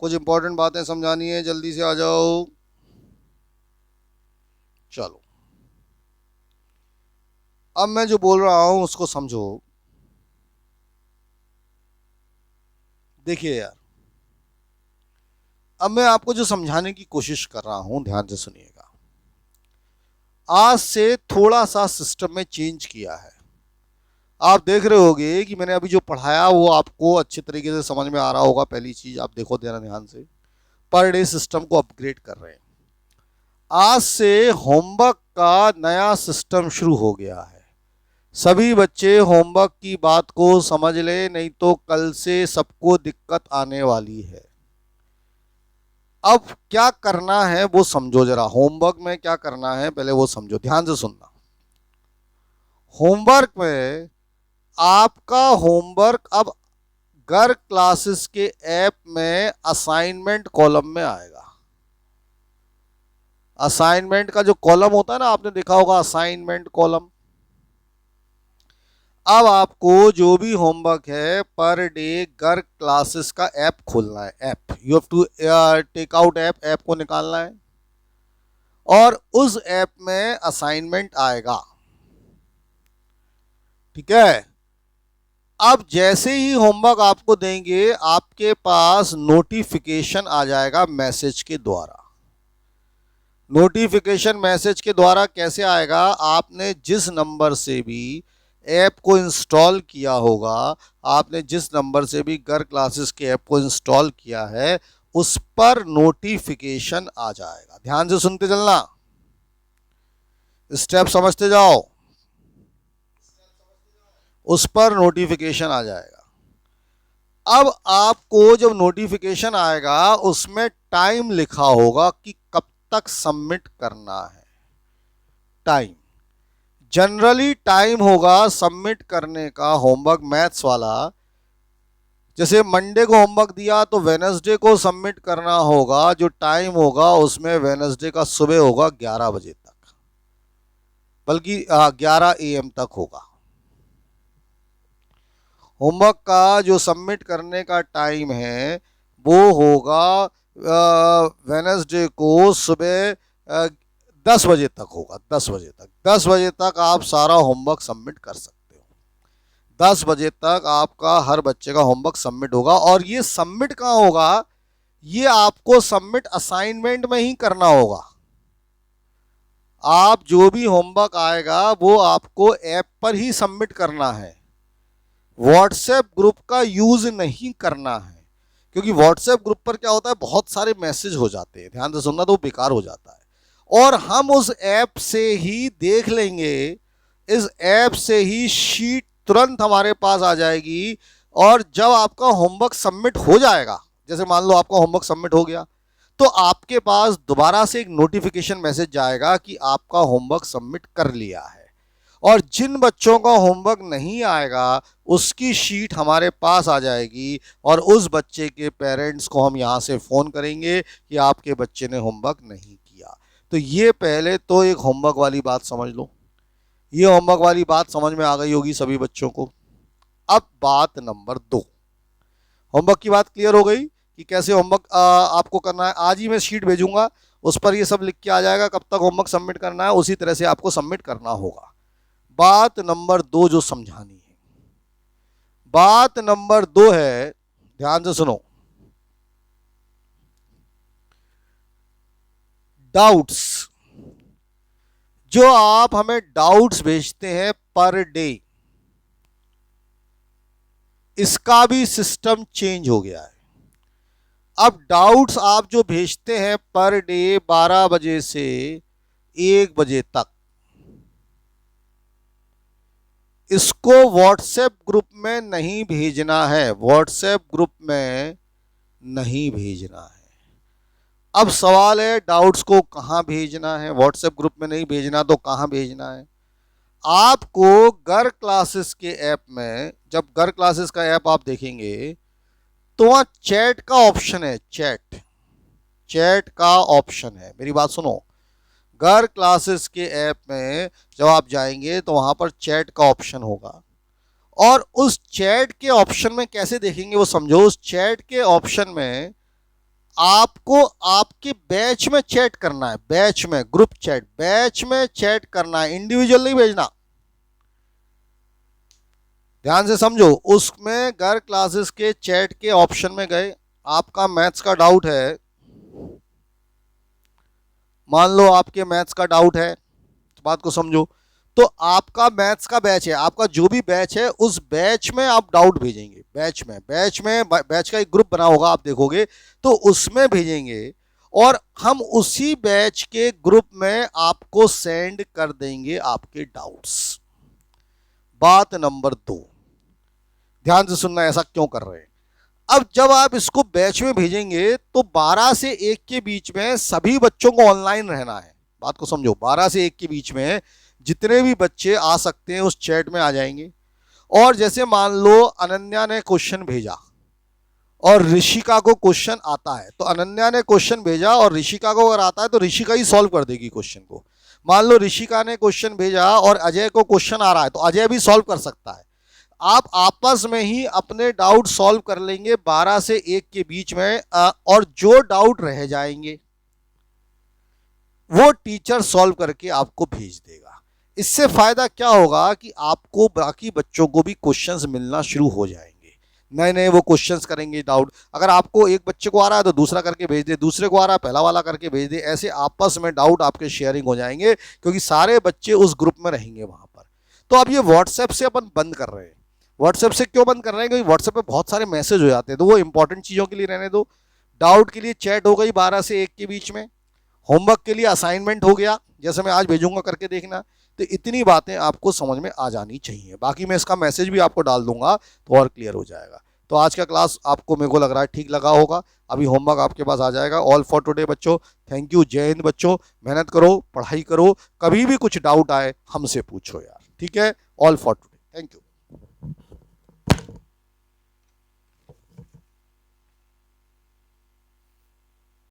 कुछ इंपॉर्टेंट बातें समझानी है, जल्दी से आ जाओ। चलो अब मैं जो बोल रहा हूं उसको समझो। देखिए यार, अब मैं आपको जो समझाने की कोशिश कर रहा हूं ध्यान से सुनिएगा। आज से थोड़ा सा सिस्टम में चेंज किया है। आप देख रहे होगे कि मैंने अभी जो पढ़ाया वो आपको अच्छे तरीके से समझ में आ रहा होगा। पहली चीज आप देखो देना ध्यान से, पर डे सिस्टम को अपग्रेड कर रहे हैं। आज से होमवर्क का नया सिस्टम शुरू हो गया है। सभी बच्चे होमवर्क की बात को समझ ले, नहीं तो कल से सबको दिक्कत आने वाली है। अब क्या करना है वो समझो जरा, होमवर्क में क्या करना है पहले वो समझो, ध्यान से सुनना। होमवर्क में आपका होमवर्क अब घर क्लासेस के ऐप में असाइनमेंट कॉलम में आएगा। असाइनमेंट का जो कॉलम होता है ना, आपने देखा होगा असाइनमेंट कॉलम। अब आपको जो भी होमवर्क है पर डे घर क्लासेस का ऐप खोलना है। App you have to take out app को निकालना है और उस ऐप में असाइनमेंट आएगा। ठीक है। अब जैसे ही होमवर्क आपको देंगे आपके पास नोटिफिकेशन आ जाएगा मैसेज के द्वारा। नोटिफिकेशन मैसेज के द्वारा कैसे आएगा? आपने जिस नंबर से भी ऐप को इंस्टॉल किया होगा, आपने जिस नंबर से भी घर क्लासेस के ऐप को इंस्टॉल किया है, उस पर नोटिफिकेशन आ जाएगा। ध्यान से सुनते चलना, स्टेप समझते जाओ। उस पर नोटिफिकेशन आ जाएगा। अब आपको जब नोटिफिकेशन आएगा उसमें टाइम लिखा होगा कि कब तक सबमिट करना है। टाइम जनरली टाइम होगा सबमिट करने का होमवर्क मैथ्स वाला। जैसे मंडे को होमवर्क दिया तो वेडनेसडे को सबमिट करना होगा। जो टाइम होगा उसमें वेडनेसडे का सुबह होगा 11 बजे तक, बल्कि 11 AM तक होगा। होमवर्क का जो सबमिट करने का टाइम है वो होगा वेडनेसडे को सुबह 10 बजे तक होगा। 10 बजे तक 10 बजे तक आप सारा होमवर्क सबमिट कर सकते हो। 10 बजे तक आपका हर बच्चे का होमवर्क सबमिट होगा। और ये सबमिट कहाँ होगा? ये आपको सबमिट असाइनमेंट में ही करना होगा। आप जो भी होमवर्क आएगा वो आपको ऐप पर ही सबमिट करना है। व्हाट्सएप ग्रुप का यूज नहीं करना है, क्योंकि व्हाट्सएप ग्रुप पर क्या होता है, बहुत सारे मैसेज हो जाते हैं। ध्यान से सुनना, तो बेकार हो जाता है। और हम उस ऐप से ही देख लेंगे, इस ऐप से ही शीट तुरंत हमारे पास आ जाएगी। और जब आपका होमवर्क सबमिट हो जाएगा, जैसे मान लो आपका होमवर्क सबमिट हो गया, तो आपके पास दोबारा से एक नोटिफिकेशन मैसेज जाएगा कि आपका होमवर्क सबमिट कर लिया है। और जिन बच्चों का होमवर्क नहीं आएगा उसकी शीट हमारे पास आ जाएगी और उस बच्चे के पेरेंट्स को हम यहाँ से फ़ोन करेंगे कि आपके बच्चे ने होमवर्क नहीं किया। तो ये पहले तो एक होमवर्क वाली बात समझ लो। ये होमवर्क वाली बात समझ में आ गई होगी सभी बच्चों को। अब बात नंबर 2, होमवर्क की बात क्लियर हो गई कि कैसे होमवर्क आपको करना है। आज ही मैं शीट भेजूंगा, उस पर ये सब लिख के आ जाएगा कब तक होमवर्क सबमिट करना है, उसी तरह से आपको सबमिट करना होगा। बात नंबर 2 जो समझानी है, बात नंबर 2 है, ध्यान से सुनो, डाउट्स। जो आप हमें डाउट्स भेजते हैं पर डे, इसका भी सिस्टम चेंज हो गया है। अब डाउट्स आप जो भेजते हैं पर डे 12 बजे से 1 बजे तक, इसको व्हाट्सएप ग्रुप में नहीं भेजना है। व्हाट्सएप ग्रुप में नहीं भेजना है। अब सवाल है डाउट्स को कहाँ भेजना है? व्हाट्सएप ग्रुप में नहीं भेजना तो कहाँ भेजना है? आपको घर क्लासेस के ऐप में, जब घर क्लासेस का ऐप आप देखेंगे तो वहाँ चैट का ऑप्शन है। चैट का ऑप्शन है। मेरी बात सुनो, घर क्लासेस के ऐप में जब आप जाएंगे तो वहां पर चैट का ऑप्शन होगा। और उस चैट के ऑप्शन में कैसे देखेंगे वो समझो। उस चैट के ऑप्शन में आपको आपके बैच में चैट करना है। बैच में, ग्रुप चैट, बैच में चैट करना है, इंडिविजुअल नहीं भेजना। ध्यान से समझो। उसमें घर क्लासेस के चैट के ऑप्शन में गए, आपका मैथ्स का डाउट है, मान लो आपके मैथ्स का डाउट है, तो बात को समझो। तो आपका मैथ्स का बैच है, आपका जो भी बैच है उस बैच में आप डाउट भेजेंगे। बैच का एक ग्रुप बना होगा, आप देखोगे तो उसमें भेजेंगे और हम उसी बैच के ग्रुप में आपको सेंड कर देंगे आपके डाउट्स। बात नंबर 2, ध्यान से सुनना, ऐसा क्यों कर रहे हैं। अब जब आप इसको बैच में भेजेंगे तो 12 से 1 के बीच में सभी बच्चों को ऑनलाइन रहना है। बात को समझो, 12 से 1 के बीच में जितने भी बच्चे आ सकते हैं उस चैट में आ जाएंगे। और जैसे मान लो अनन्या ने क्वेश्चन भेजा और ऋषिका को क्वेश्चन आता है, तो अनन्या ने क्वेश्चन भेजा और ऋषिका को अगर आता है तो ऋषिका ही सॉल्व कर देगी क्वेश्चन को। मान लो ऋषिका ने क्वेश्चन भेजा और अजय को क्वेश्चन आ रहा है, तो अजय भी सॉल्व कर सकता है। आप आपस में ही अपने डाउट सॉल्व कर लेंगे 12 से 1 के बीच में, और जो डाउट रह जाएंगे वो टीचर सॉल्व करके आपको भेज देगा। इससे फायदा क्या होगा कि आपको बाकी बच्चों को भी क्वेश्चंस मिलना शुरू हो जाएंगे, नए नए वो क्वेश्चंस करेंगे डाउट। अगर आपको एक बच्चे को आ रहा है तो दूसरा करके भेज दे, दूसरे को आ रहा है पहला वाला करके भेज दे, ऐसे आपस में डाउट आपके शेयरिंग हो जाएंगे, क्योंकि सारे बच्चे उस ग्रुप में रहेंगे वहां पर। तो अब ये व्हाट्सएप से अपन बंद कर रहे हैं। व्हाट्सएप से क्यों बंद कर रहे हैं? क्योंकि व्हाट्सएप पे बहुत सारे मैसेज हो जाते हैं, तो वो इंपॉर्टेंट चीज़ों के लिए रहने दो। डाउट के लिए चैट हो गई 12 से 1 के बीच में, होमवर्क के लिए असाइनमेंट हो गया, जैसे मैं आज भेजूंगा करके देखना। तो इतनी बातें आपको समझ में आ जानी चाहिए, बाकी मैं इसका मैसेज भी आपको डाल दूंगा तो और क्लियर हो जाएगा। तो आज का क्लास आपको, मेरे को लग रहा है, ठीक लगा होगा। अभी होमवर्क आपके पास आ जाएगा। ऑल फॉर टुडे बच्चों, थैंक यू, जय हिंद बच्चों, मेहनत करो, पढ़ाई करो, कभी भी कुछ डाउट आए हमसे पूछो यार, ठीक है। All for today, thank you.